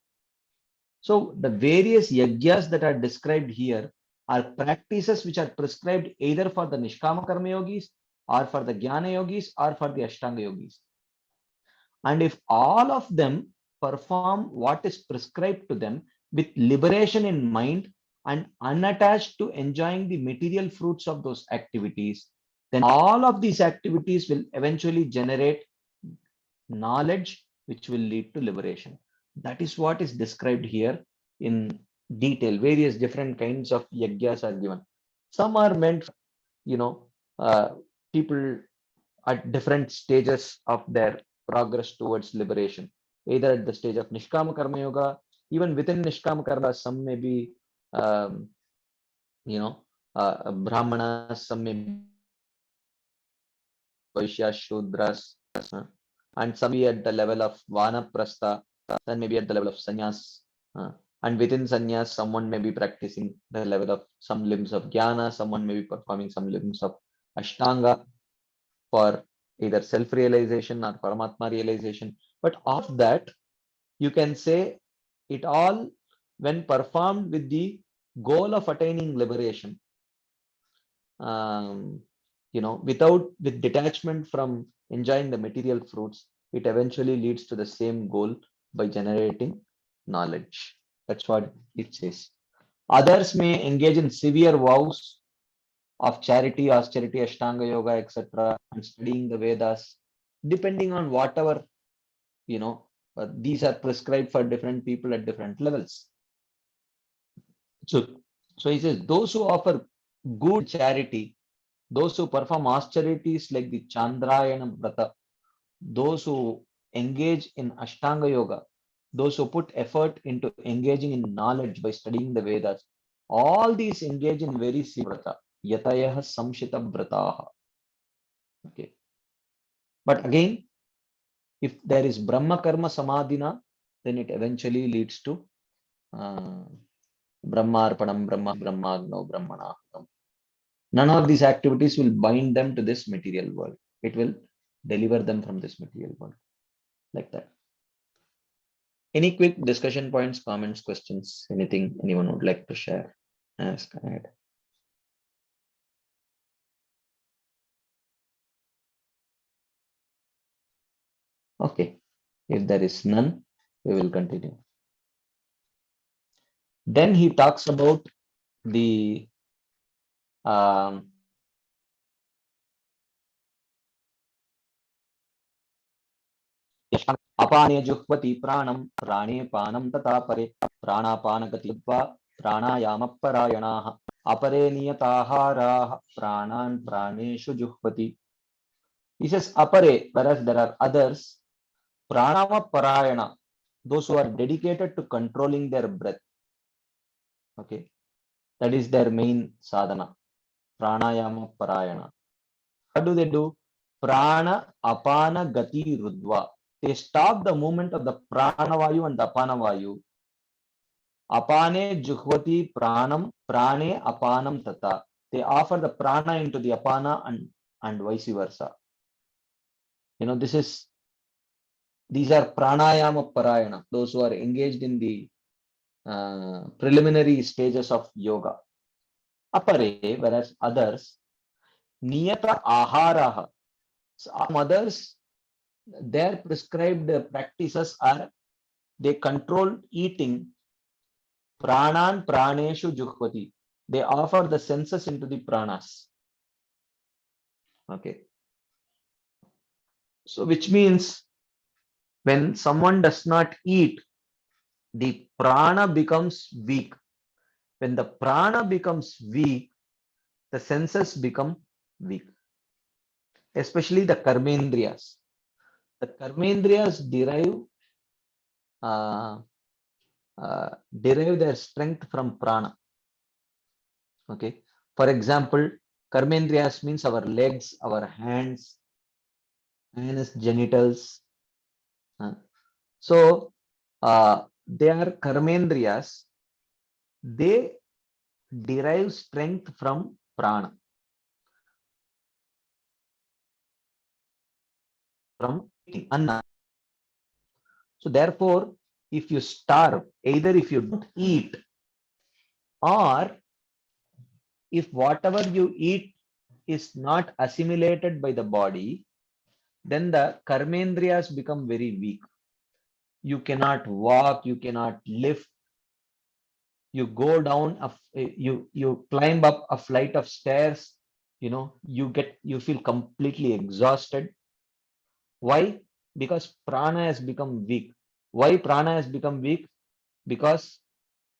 So the various yajnas that are described here are practices which are prescribed either for the Nishkama Karma Yogis or for the Jnana Yogis or for the Ashtanga Yogis. And if all of them perform what is prescribed to them with liberation in mind and unattached to enjoying the material fruits of those activities, then all of these activities will eventually generate knowledge which will lead to liberation. That is what is described here in detail. Various different kinds of yajnas are given. Some are meant, uh, people at different stages of their progress towards liberation, either at the stage of Nishkama Karma Yoga, even within Nishkama Karma, some may be, um, Brahmanas, some may be Vaishyas, Shudras, and some be at the level of Vanaprastha, some may be at the level of Sannyas. And within Sannyas, someone may be practicing the level of some limbs of Jnana, someone may be performing some limbs of Ashtanga for either self-realization or Paramatma realization. But of that, you can say it all, when performed with the goal of attaining liberation, with detachment from enjoying the material fruits, it eventually leads to the same goal by generating knowledge. That's what it says. Others may engage in severe vows of charity, austerity, Ashtanga Yoga, etc., and studying the Vedas, depending on whatever, these are prescribed for different people at different levels. So, so he says, those who offer good charity, those who perform austerities like the Chandrayana Vrata, those who engage in Ashtanga Yoga, those who put effort into engaging in knowledge by studying the Vedas, all these engage in very sivrata, yatayah samshita vrataha. Okay. But again, if there is Brahma Karma Samadhina, then it eventually leads to Brahmarpanam, Brahmagno, Brahmanaham. None of these activities will bind them to this material world. It will deliver them from this material world. Like that. Any quick discussion points, comments, questions, anything anyone would like to share? Ask, add. Okay. If there is none, we will continue. Then he talks about the अपाने जुह्वति प्राणं प्राणे पानं तथा परे प्राणापानगतित्वा प्राणायामपरायणाः अपरे नियताहाराः प्राणान् प्राणेषु जुह्वति. He says apare, whereas there are others, pranamaparayana, those who are dedicated to controlling their breath. Okay, that is their main sadhana. Pranayama parayana. What do they do? Prana apana gati rudva. They stop the movement of the pranavayu and the apanavayu. Apane juhvati pranam, prane apanam tata. They offer the prana into the apana and vice versa. These are pranayama parayana, those who are engaged in the preliminary stages of yoga. Apare, whereas others, niyata aharaha. Some others, their prescribed practices are they control eating. Pranan praneshu juhvati. They offer the senses into the pranas. Okay. So which means when someone does not eat, the prana becomes weak. When the prana becomes weak, the senses become weak. Especially the karmendriyas. The karmendriyas derive their strength from prana. Okay. For example, karmendriyas means our legs, our hands, anus, genitals. So they are karmendriyas. They derive strength from prana. From anna. So therefore, if you starve, either if you don't eat or if whatever you eat is not assimilated by the body, then the karmendriyas become very weak. You cannot walk, you cannot lift, you go down, you climb up a flight of stairs, you feel completely exhausted. Why? Because prana has become weak. Why prana has become weak? Because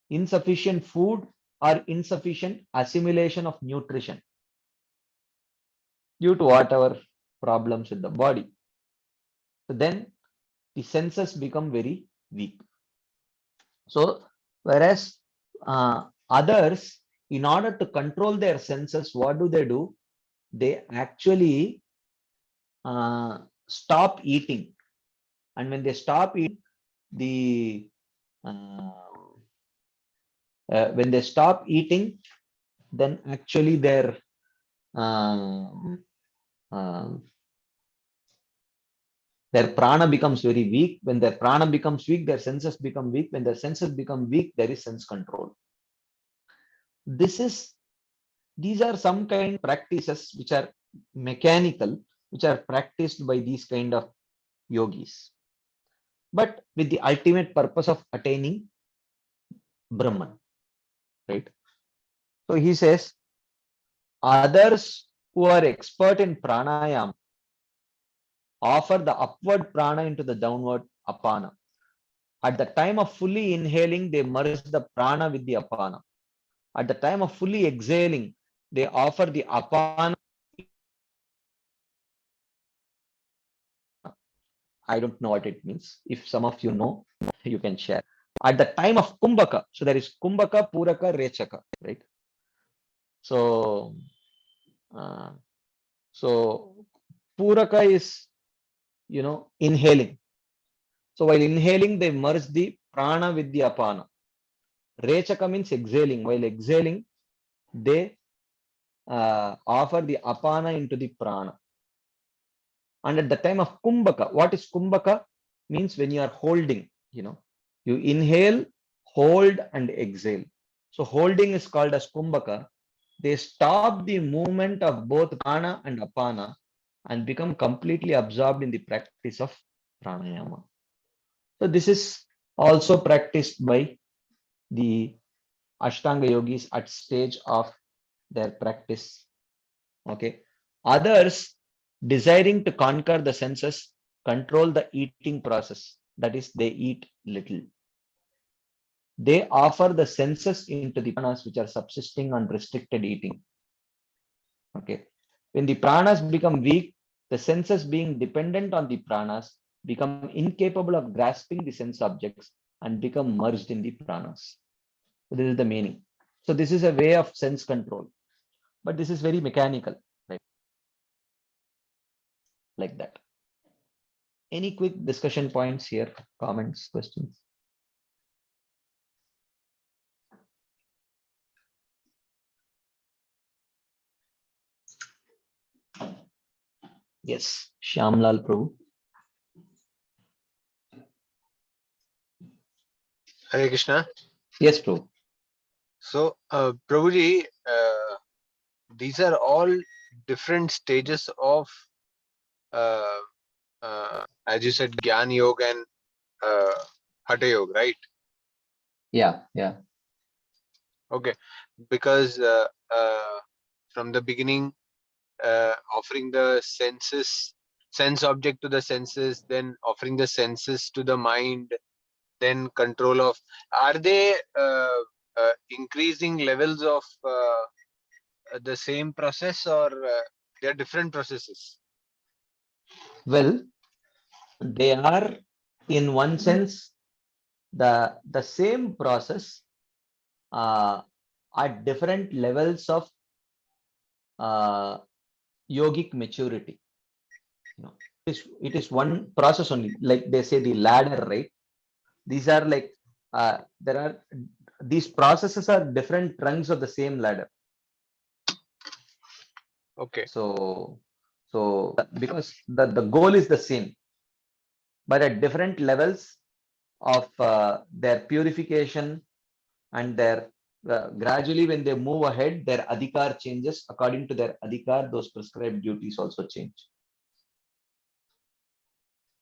insufficient food or insufficient assimilation of nutrition due to whatever problems with the body. So then the senses become very weak. So whereas others, in order to control their senses, what do? They actually stop eating. And when they stop eating, when they stop eating, then actually their prana becomes very weak. When their prana becomes weak, their senses become weak. When their senses become weak, there is sense control. These are some kind of practices which are mechanical, which are practiced by these kind of yogis, but with the ultimate purpose of attaining Brahman, right? So he says, others who are expert in pranayam offer the upward prana into the downward apana. At the time of fully inhaling, they merge the prana with the apana. At the time of fully exhaling, they offer the apana. I don't know what it means. If some of you know, you can share. At the time of kumbhaka, so there is kumbhaka, puraka, rechaka, right? So, uh, so puraka is, inhaling. So while inhaling, they merge the prana with the apana. Rechaka means exhaling. While exhaling, they offer the apana into the prana. And at the time of kumbhaka, what is kumbhaka? Means when you are holding, you inhale, hold, and exhale. So holding is called as kumbhaka. They stop the movement of both prana and apana and become completely absorbed in the practice of pranayama. So this is also practiced by the Ashtanga yogis at stage of their practice. Okay. Others, desiring to conquer the senses, control the eating process. That is, they eat little. They offer the senses into the pranas which are subsisting on restricted eating. Okay. When the pranas become weak, the senses being dependent on the pranas become incapable of grasping the sense objects and become merged in the pranas. So this is the meaning. So this is a way of sense control, but this is very mechanical, right? Like that. Any quick discussion points here, comments, questions? Yes, Shyamlal Prabhu. Hare Krishna. Yes, Prabhu. So, Prabhuji, these are all different stages of, as you said, Gyan Yoga and Hatha Yoga, right? Yeah, yeah. Okay, because from the beginning, offering the sense object to the senses, then offering the senses to the mind, then control of. Are they increasing levels of the same process, or they are different processes? Well, they are in one sense the same process at different levels of uh, yogic maturity. It is one process only. Like they say, the ladder, right? These are like there are these processes are different rungs of the same ladder. Okay. So because the goal is the same, but at different levels of their purification and their gradually when they move ahead, their adhikar changes. According to their adhikar, those prescribed duties also change.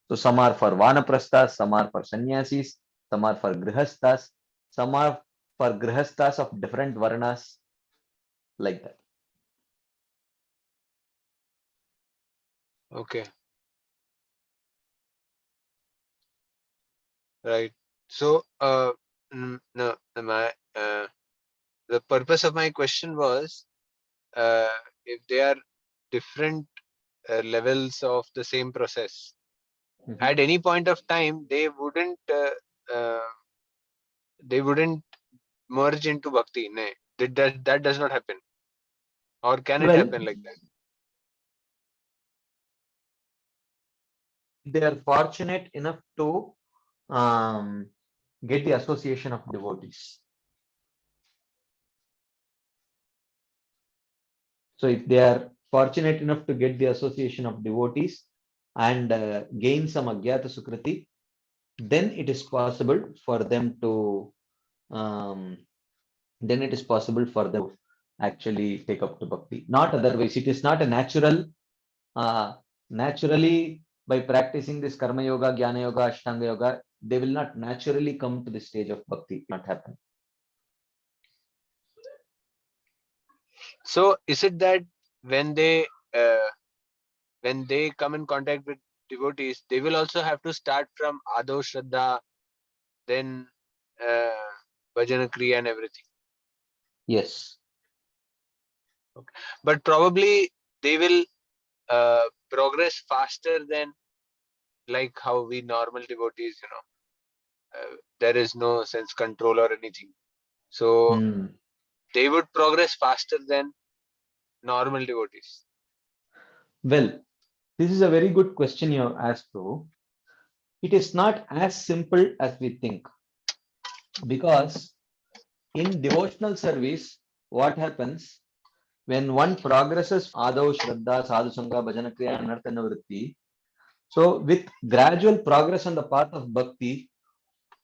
So some are for vanaprasthas, some are for sannyasis, some are for grihasthas, some are for grihasthas of different varnas, like that. Okay. Right. So, no, the purpose of my question was, if they are different levels of the same process, at any point of time, uh, they wouldn't merge into bhakti. No, that does not happen, or can it Well, happen like that? they are fortunate enough to get the association of devotees. So if they are fortunate enough to get the association of devotees and gain some Agyata Sukriti, then it is possible for them to um, then it is possible for them to actually take up to bhakti. Not otherwise. It is not a natural, naturally by practicing this karma yoga, jnana yoga, ashtanga yoga, they will not naturally come to the stage of bhakti. It will not happen. So is it that when they uh, come in contact with devotees, they will also have to start from Ado Shraddha, then Bhajana Kriya and everything? Yes. Okay. But probably they will progress faster than like how we normal devotees, there is no sense control or anything. So Hmm. they would progress faster than normal devotees. Well, this is a very good question you have asked, Prabhu. It is not as simple as we think, because in devotional service, what happens when one progresses Adav, Shraddha, Sadhu Sangha, Bhajana Kriya, Anartha Nivritti? So, with gradual progress on the path of bhakti,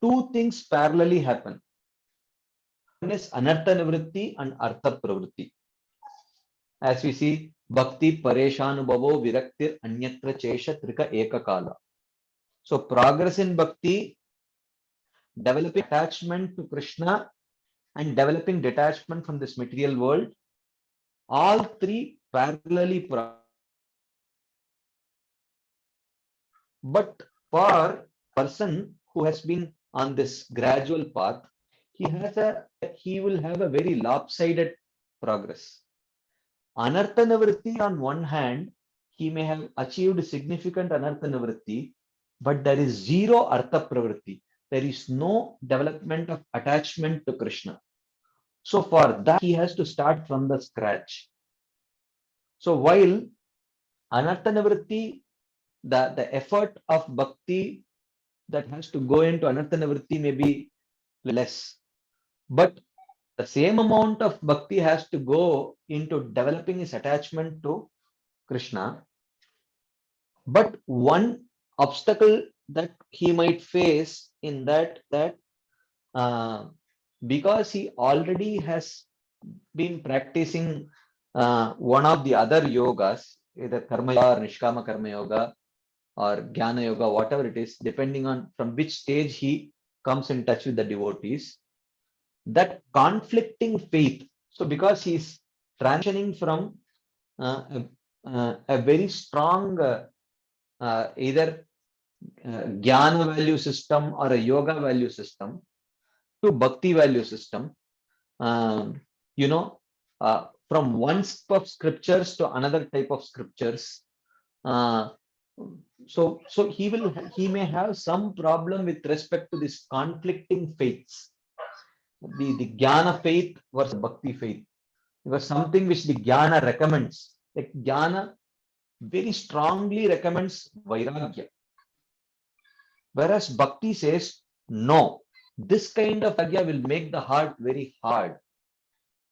two things parallelly happen. One is Anartha Nivritti and Artha Pravritti. As we see, Bhakti Pareshanubhavo Viraktir Anyatra Chesha Trika Ekakala. So, progress in bhakti, developing attachment to Krishna, and developing detachment from this material world, all three parallelly progress. But for person who has been on this gradual path, he will have a very lopsided progress. Anartha Nivritti, on one hand, he may have achieved significant Anartha Nivritti, but there is zero Artha Pravritti. There is no development of attachment to Krishna. So for that, he has to start from the scratch. So while Anartha Nivritti, the effort of bhakti that has to go into Anartha Nivritti may be less, but the same amount of bhakti has to go into developing his attachment to Krishna. But one obstacle that he might face in that because he already has been practicing one of the other yogas, either karma yoga or nishkama karma yoga or jnana yoga, whatever it is, depending on from which stage he comes in touch with the devotees, that conflicting faith. So because he's transitioning from a very strong either jnana value system or a yoga value system to bhakti value system, you know, from one type of scriptures to another type of scriptures. Uh, so he may have some problem with respect to this conflicting faiths, the jnana faith versus bhakti faith. It was something which the jnana recommends. Like jnana very strongly recommends vairagya, whereas bhakti says no. This kind of vairagya will make the heart very hard.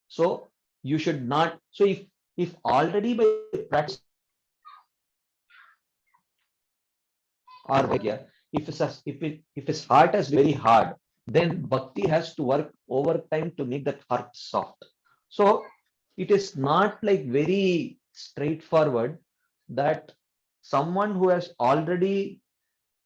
So you should not. So if already by practice or vairagya, if his heart is very hard, then bhakti has to work overtime to make that heart soft. So it is not like very straightforward that someone who has already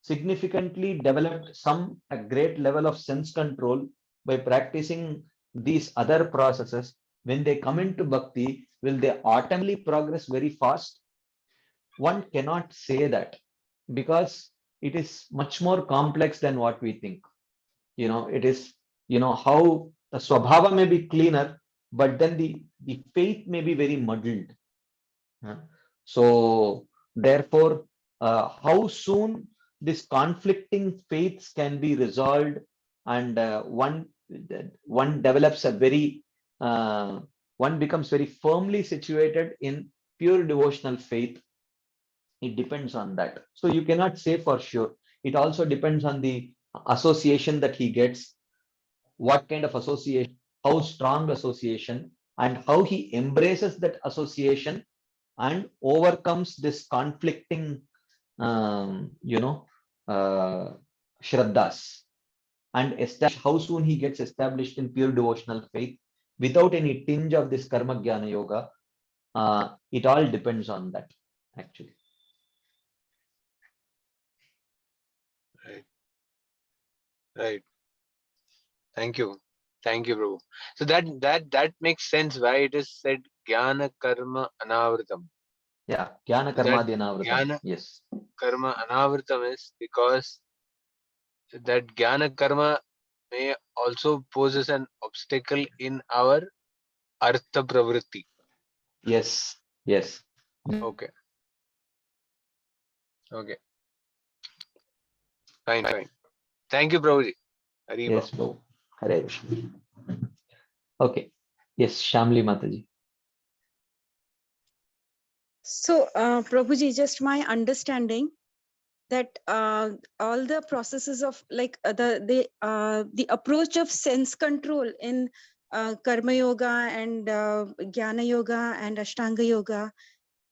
significantly developed some a great level of sense control by practicing these other processes, when they come into bhakti, will they automatically progress very fast? One cannot say that, because it is much more complex than what we think. It is, how the swabhava may be cleaner, but then the faith may be very muddled. So therefore, how soon this conflicting faiths can be resolved, and one develops a very one becomes very firmly situated in pure devotional faith. It depends on that. So you cannot say for sure. It also depends on the association that he gets, what kind of association, how strong association, and how he embraces that association and overcomes this conflicting, um, you know, uh, shraddhas, and establish how soon he gets established in pure devotional faith. without any tinge of this karma jnana yoga. It all depends on that, actually. Right. Right. Thank you. Thank you, Prabhu. So that makes sense why it is said jnana karma anavritam. Yeah, jnana So that karma dhyanavrtam. jnana Yes. karma anavritam is because that jnana karma may also poses an obstacle in our artha pravritti. Yes. Yes. Okay. Okay. Fine. Fine. Thank you, Prabhuji. Haribo. Yes, bro. Hare Krishna. Okay. Yes, Shamli Mataji. So, Prabhuji, just my understanding that all the processes of like the approach of sense control in karma yoga and jnana yoga and ashtanga yoga,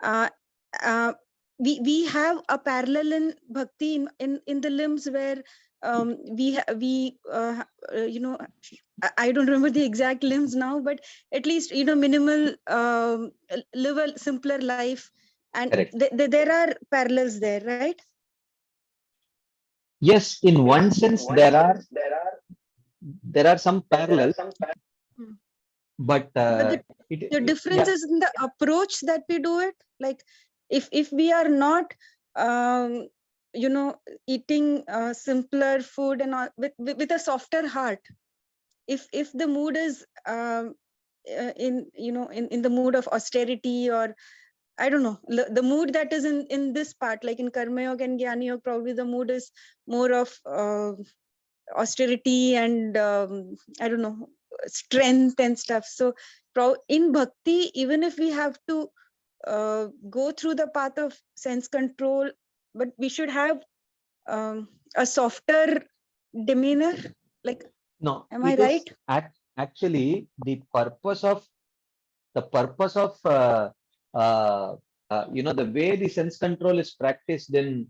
uh, uh, we have a parallel in bhakti in the limbs where I don't remember the exact limbs now, but at least minimal live a simpler life, and Correct. there are parallels there, right? Yes, in one sense there are some parallels, Hmm. but But the difference yeah, is in the approach that we do it. Like if we are not um, eating simpler food and all with a softer heart, if the mood is in the mood of austerity, or I don't know, the mood that is in this part, like in karma yoga and jnana yoga, probably the mood is more of austerity and I don't know, strength and stuff. So in bhakti, even if we have to go through the path of sense control, but we should have a softer demeanor. Like, no, am I it is right? actually the purpose of the way the sense control is practiced uh,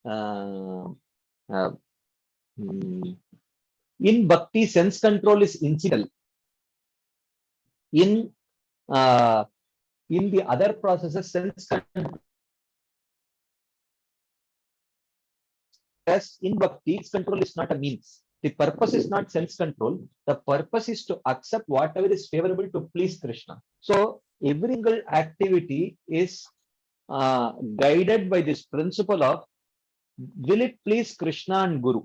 uh, mm, in bhakti. Sense control is incidental. In uh, in the other processes, sense control, as in bhakti, sense control is not a means. The purpose is not sense control. The purpose is to accept whatever is favorable to please Krishna. So every single activity is guided by this principle of, will it please Krishna and Guru?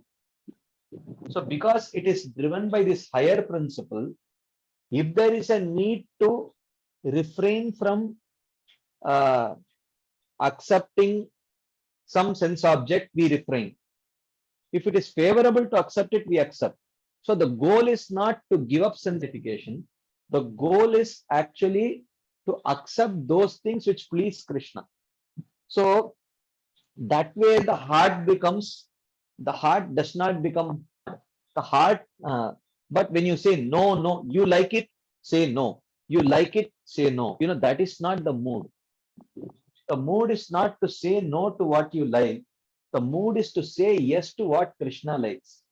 So because it is driven by this higher principle, if there is a need to refrain from uh, accepting some sense object, we refrain. If it is favorable to accept it, we accept. So the goal is not to give up sanctification. The goal is actually to accept those things which please Krishna. So that way the heart does not become the heart. But when you say no, no, you like it, say no. You like it, say no. That is not the mood. The mood is not to say no to what you like. The mood is to say yes to what Krishna likes.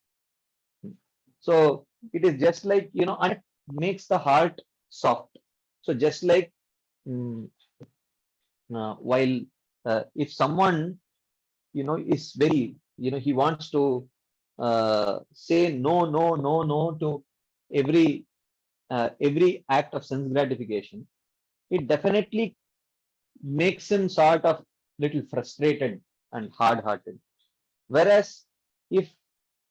So it is just like, and it makes the heart soft. So just like mm, while if someone, is very, he wants to say no, no, no, no to every act of sense gratification, it definitely makes him sort of little frustrated and hard-hearted. Whereas if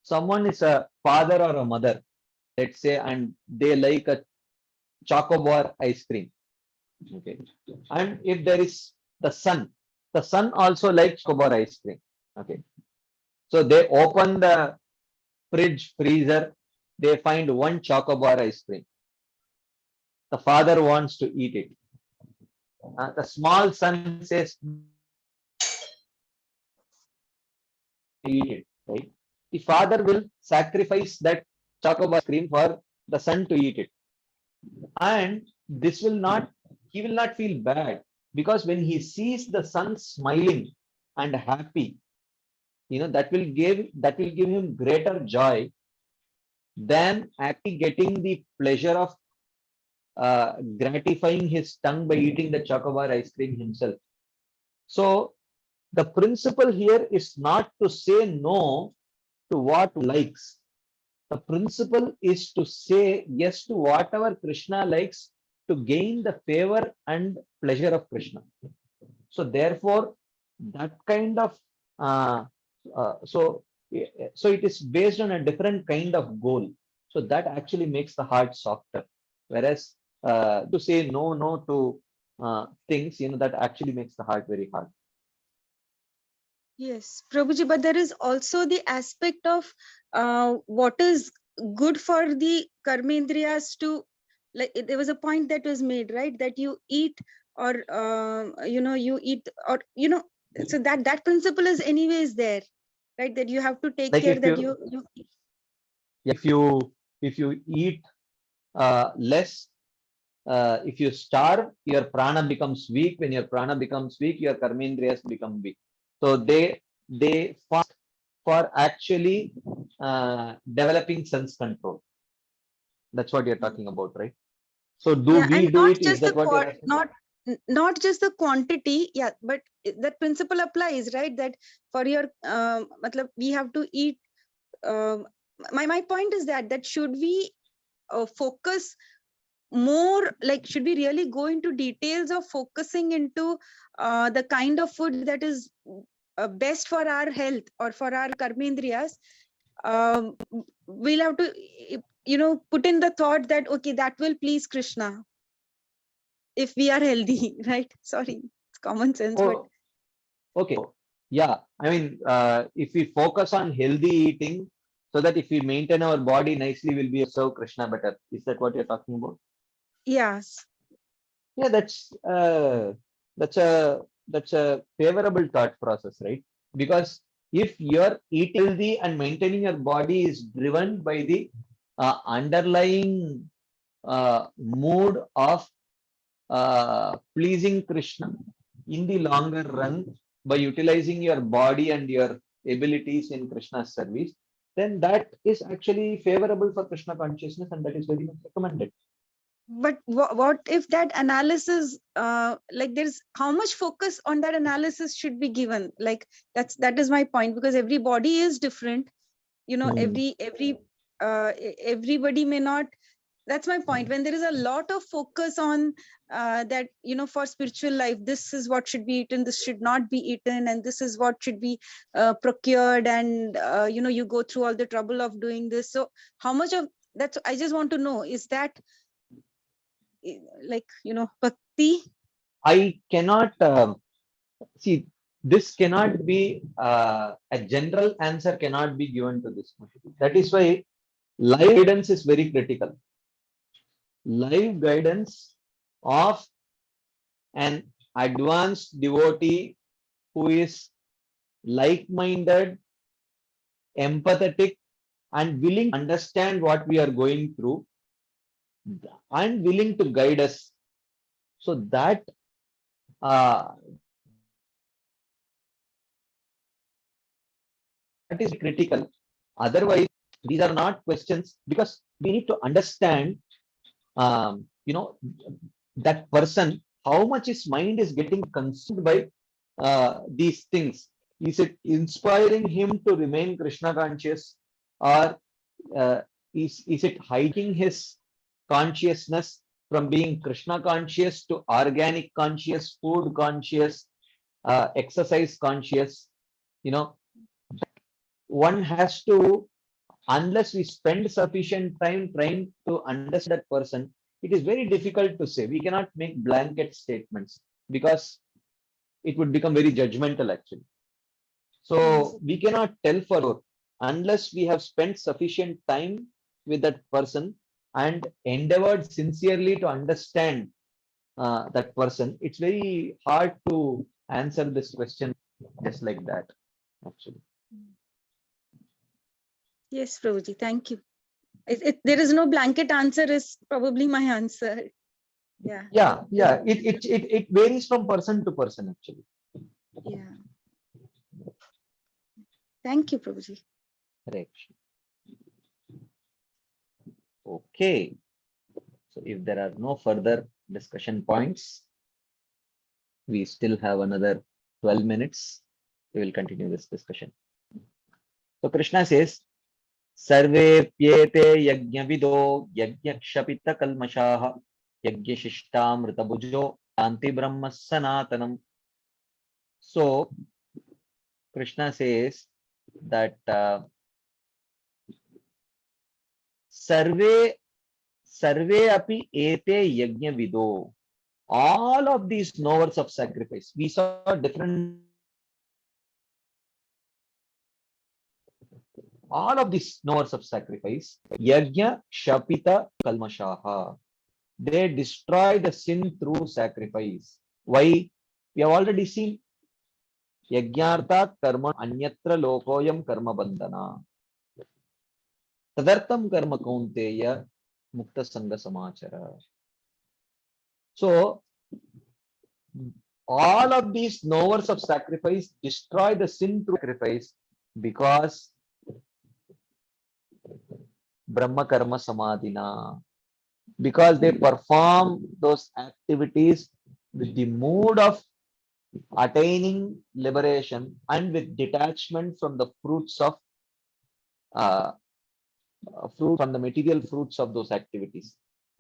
someone is a father or a mother, let's say, and they like a chocobar ice cream, okay, and if there is the son also likes chocobar ice cream, okay, so they open the fridge, freezer, they find one chocobar ice cream. The father wants to eat it. The small son says, eat it, right? The father will sacrifice that chocobar cream for the son to eat it. And he will not feel bad, because when he sees the son smiling and happy, that will give him greater joy than actually getting the pleasure of gratifying his tongue by eating the chocobar ice cream himself. So the principle here is not to say no to what likes. The principle is to say yes to whatever Krishna likes to gain the favor and pleasure of Krishna. So therefore, that kind of so it is based on a different kind of goal. So that actually makes the heart softer. Whereas to say no to things, that actually makes the heart very hard. Yes, Prabhuji, but there is also the aspect of what is good for the karmendriyas to, like, there was a point that was made, right? That you eat or, you eat or, so that principle is anyways there, right? That you have to take Like care if that you you if you eat less, if you starve, your prana becomes weak. When your prana becomes weak, your karmendriyas become weak. So they fast for actually developing sense control. That's what you're talking about, right? So do Yeah, we and do not it? Is just the that what you're asking? not just the quantity, yeah, but that principle applies, right? That for your matlab, we have to eat. My point is that should we focus more, like, should we really go into details of focusing into the kind of food that is best for our health or for our karmendriyas? We'll have to put in the thought that okay, that will please Krishna if we are healthy. Right? Sorry, it's common sense, but Oh, okay. Yeah. I mean, if we focus on healthy eating, so that if we maintain our body nicely, we'll be able to serve Krishna better. Is that what you're talking about? yes. Yeah, that's a favorable thought process, right? Because if you're eating healthy and maintaining your body is driven by the underlying mood of pleasing Krishna in the longer run by utilizing your body and your abilities in Krishna's service, then that is actually favorable for Krishna consciousness, and that is very much recommended. But what if that analysis, like, there's how much focus on that analysis should be given? Like, that is my point, because every body is different. Everybody may not. That's my point. When there is a lot of focus on that, for spiritual life, this is what should be eaten, this should not be eaten, and this is what should be procured, and you go through all the trouble of doing this. So how much of that's, I just want to know, is that like, bhakti? I cannot see, this cannot be a general answer cannot be given to this. That is why live guidance is very critical. Live guidance of an advanced devotee who is like-minded, empathetic, and willing to understand what we are going through and willing to guide us. So that uh, that is critical. Otherwise, these are not questions, because we need to understand, that person, how much his mind is getting consumed by these things. Is it inspiring him to remain Krishna conscious, or uh, is it hiding his consciousness from being Krishna conscious to organic conscious, food conscious, exercise conscious? One has to, unless we spend sufficient time trying to understand that person, it is very difficult to say. We cannot make blanket statements, because it would become very judgmental actually. Yes. So we cannot tell for sure unless we have spent sufficient time with that person and endeavored sincerely to understand that person. It's very hard to answer this question just like that, actually. Yes, Prabhuji, thank you. There is no blanket answer is probably my answer. Yeah. Yeah. It varies from person to person actually. Yeah. Thank you, Prabhuji. Correct. Okay. So if there are no further discussion points, we still have another 12 minutes. We will continue this discussion. So Krishna says, Sarvepyete yajnavido yajnakshapita kalmashaha yajnashishtamritabujo anti brahma sanatanam. So Krishna says that sarve api ete yajnavido, all of these knowers of sacrifice. We saw different, all of these knowers of sacrifice, yajna shapita kalmashaha, they destroy the sin through sacrifice. Why? We have already seen yajnarthat karma anyatra lokoyam karma bandhana tadartam karma kaunteya mukta sangha samachara. So all of these knowers of sacrifice destroy the sin through sacrifice because Brahma karma samadhina, because they perform those activities with the mood of attaining liberation and with detachment from the fruits of from the material fruits of those activities.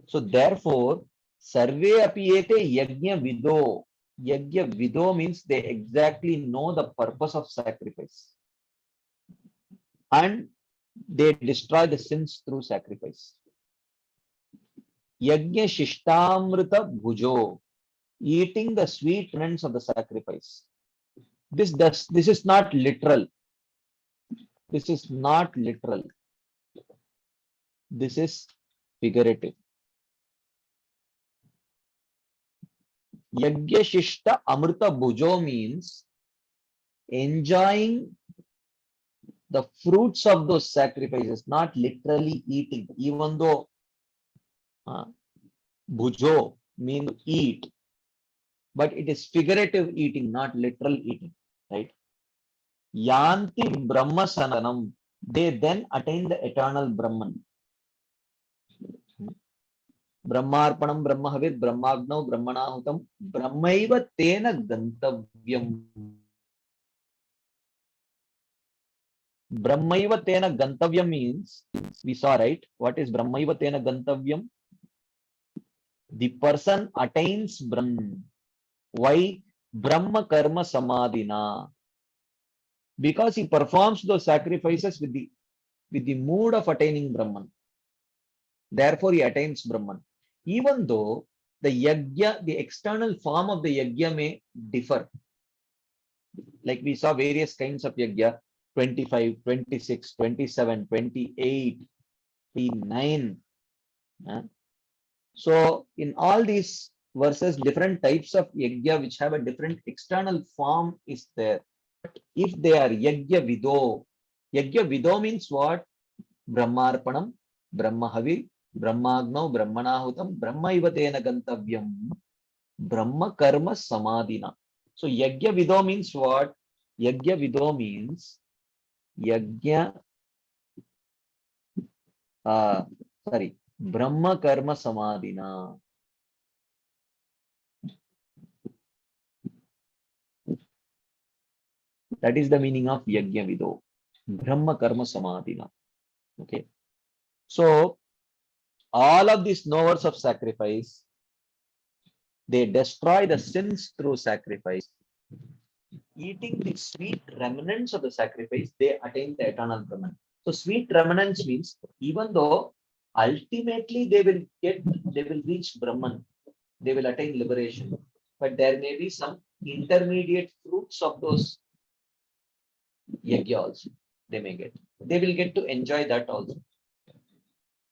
So therefore, sarve apiyete yajna vido. Yajna vido means they exactly know the purpose of sacrifice and they destroy the sins through sacrifice. Yajna shishtamrita bhujo, eating the sweet remnants of the sacrifice. This is not literal. This is not literal. This is figurative. Yajna shishta amrita bhujo means enjoying the fruits of those sacrifices, not literally eating, even though bhujo means eat, but it is figurative eating, not literal eating, right? Yanti Brahma Sananam, they then attain the eternal Brahman. Brahmarpanam Brahmahavir Brahmagnav Brahmanahutam Brahmaiva Tena Gantavyam. Brahmaiva Tena Gantavyam means, we saw, right? What is Brahmaiva Tena Gantavyam? The person attains Brahman. Why? Brahma Karma Samadhina. Because he performs those sacrifices with the mood of attaining Brahman. Therefore, he attains Brahman. Even though the yajna, the external form of the yajna may differ. Like we saw various kinds of yajna, 25, 26, 27, 28, 29. So in all these verses, different types of yajna which have a different external form is there. If they are yajna vido means what? Brahmarpanam, Brahmahavi, Brahmagnav, Brahmanahutam, Brahmaiva Tena Gantavyam, Brahma Karma Samadhina. So yajna vido means what? Yajna vido means yajna, Brahma Karma Samadhina. That is the meaning of yajna vido, Brahma Karma Samadhina. Okay. So all of these knowers of sacrifice, they destroy the sins through sacrifice. Eating the sweet remnants of the sacrifice, they attain the eternal Brahman. So sweet remnants means even though ultimately they will reach Brahman, they will attain liberation, but there may be some intermediate fruits of those yajna also they may get. They will get to enjoy that also.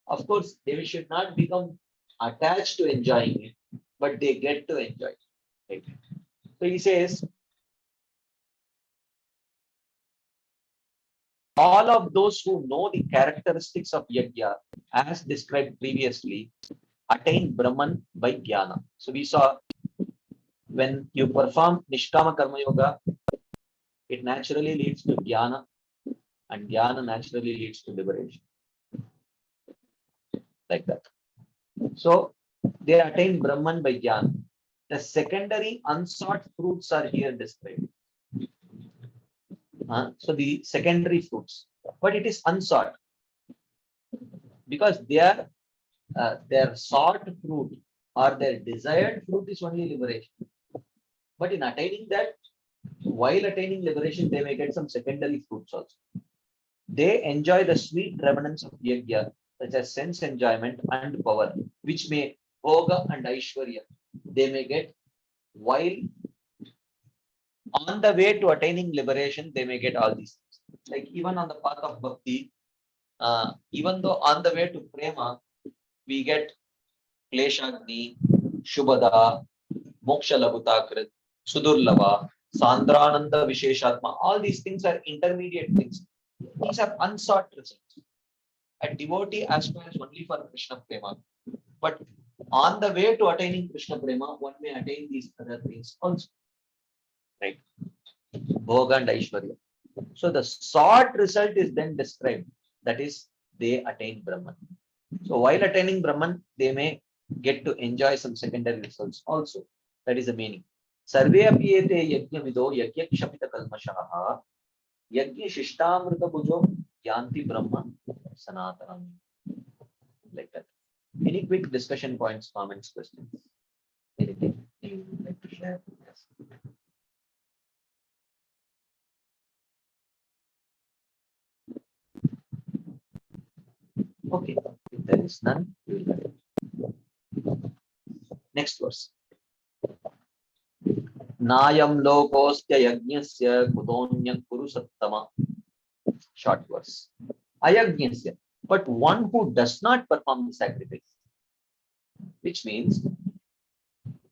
Of course, they should not become attached to enjoying it, but they get to enjoy it. Right? So he says, all of those who know the characteristics of yajna, as described previously, attain Brahman by jnana. So we saw when you perform Nishkama Karma Yoga, it naturally leads to jnana, and jnana naturally leads to liberation. Like that. So they attain Brahman by Jnana. The secondary unsought fruits are here described. So the secondary fruits, but it is unsought because their sought fruit or their desired fruit is only liberation. But in attaining that, while attaining liberation, they may get some secondary fruits also. They enjoy the sweet remnants of yajna, such as sense enjoyment and power, which may bhoga and aishwarya. They may get while on the way to attaining liberation, they may get all these things. Like even on the path of bhakti, even though on the way to prema, we get kleshagni, shubhada, moksha labhutakrit, sudurlava, sandrananda visheshatma. All these things are intermediate things. These are unsought results. A devotee aspires only for Krishna prema, but on the way to attaining Krishna prema, one may attain these other things also. Right? Bhoga and Aishwarya. So the sought result is then described. That is, they attain Brahman. So while attaining Brahman, they may get to enjoy some secondary results also. That is the meaning. Sarve apiyete yajna vido yajna kshapita kalmashaha yajna shishtamrita bhujo yanti Brahman sanatanam. Like that. Any quick discussion points, comments, questions? Anything you would like to share? Yes. Okay, if there is none, we will continue. Next verse. Nayam lokosya yajnasya kudonyam kuru sattama. Short verse. Ayajnasya. But one who does not perform the sacrifice, which means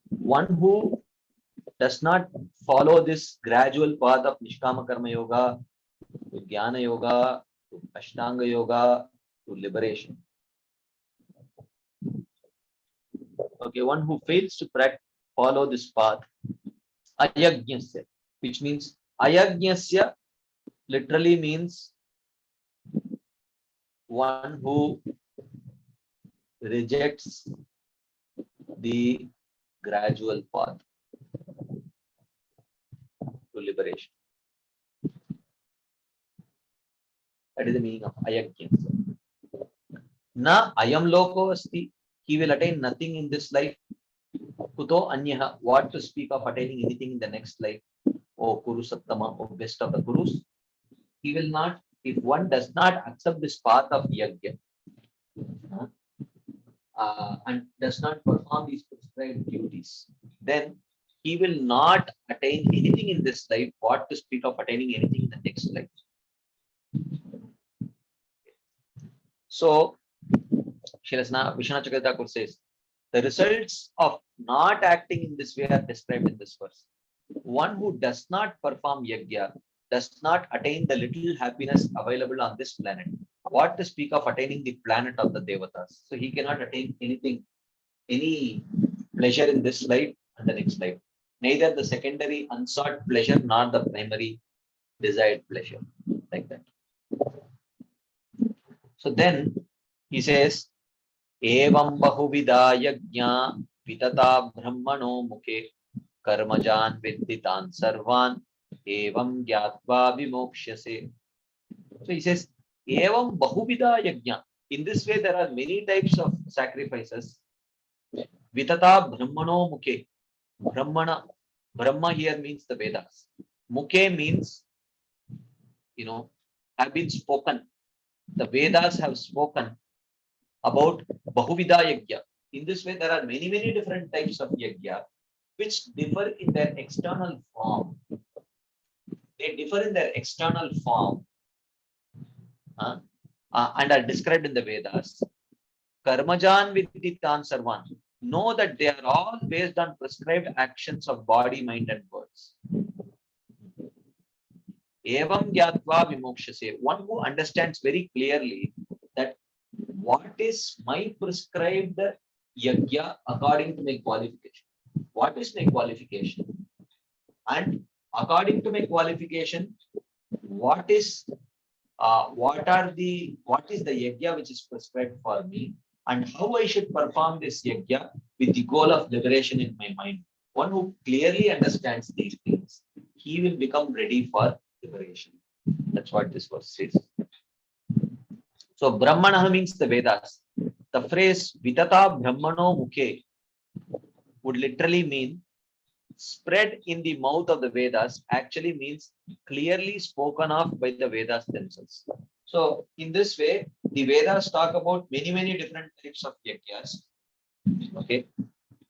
one who does not follow this gradual path of Nishkama Karma Yoga to Jnana Yoga to Ashtanga Yoga to liberation. Okay, one who fails to follow this path, ayajnasya, which means ayajnasya literally means one who rejects the gradual path to liberation. That is the meaning of ayajnasya. Na ayam loko asti, he will attain nothing in this life. Kuto anyaha, what to speak of attaining anything in the next life? O Kuru Sattama, O best of the Kurus. He will not, if one does not accept this path of yajna and does not perform these prescribed duties, then he will not attain anything in this life. What to speak of attaining anything in the next life? So, Vishwanath Chakravarti Thakur says, the results of not acting in this way are described in this verse. One who does not perform yajna does not attain the little happiness available on this planet. What to speak of attaining the planet of the Devatas? So he cannot attain anything, any pleasure in this life and the next life. Neither the secondary unsought pleasure nor the primary desired pleasure. Like that. So then he says, Evam bahuvida yajna vitata brahmano mukhe karmajan vidditan sarvan evam gyatva vimokshase. So he says, Evam bahuvida yajna. In this way, there are many types of sacrifices. Vitata brahmano mukhe. Brahma here means the Vedas. Mukhe means, have been spoken. The Vedas have spoken about bahuvida yajna. In this way, there are many different types of yajna which differ in their external form. They differ in their external form and are described in the Vedas. Karmajan vidditan sarvan. Know that they are all based on prescribed actions of body, mind, and words. Evam gyatva vimokshase. One who understands very clearly that what is my prescribed yajna according to my qualification. What is my qualification? And according to my qualification, what is the yajna which is prescribed for me? and how I should perform this yajna with the goal of liberation in my mind. One who clearly understands these things, he will become ready for liberation. That's what this verse says. So Brahmana means the Vedas. The phrase Vitata Brahmano Mukhe would literally mean spread in the mouth of the Vedas, actually means clearly spoken of by the Vedas themselves. So in this way, the Vedas talk about many different types of yajnas. Okay.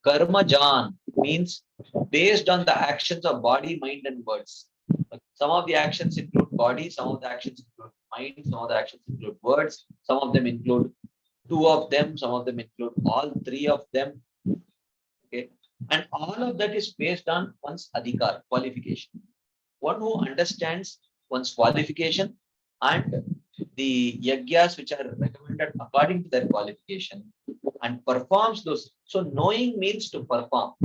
Karma Jan means based on the actions of body, mind, and words. Some of the actions include body, some of the actions include mind, some of the actions include words, some of them include two of them, some of them include all three of them. Okay. And all of that is based on one's adhikar, qualification. One who understands one's qualification and the yagyas which are recommended according to their qualification and performs those. So knowing means to perform.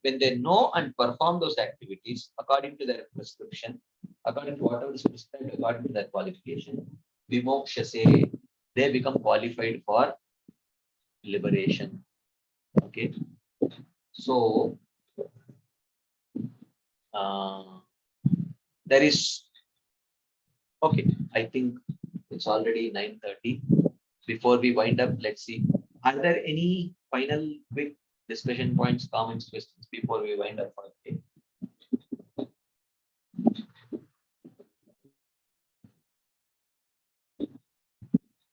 When they know and perform those activities according to their prescription, according to whatever is prescribed, according to their qualification, vimokshase, they become qualified for liberation. Okay. So there is, okay, I think it's already 9:30. Before we wind up, let's see. Are there any final quick discussion points, comments, questions before we wind up for the day?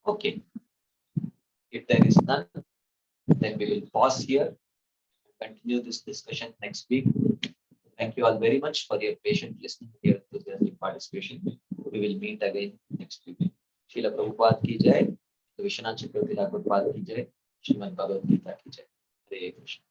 Okay. If there is none, then we will pause here and continue this discussion next week. Thank you all very much for your patient listening, your enthusiastic participation. We will meet again next week. Srila Prabhupada ki jai, Vishwanath Chakravarti Thakur Pad ki jai, Srimad Bhagavad Gita ki jai. Hare Krishna.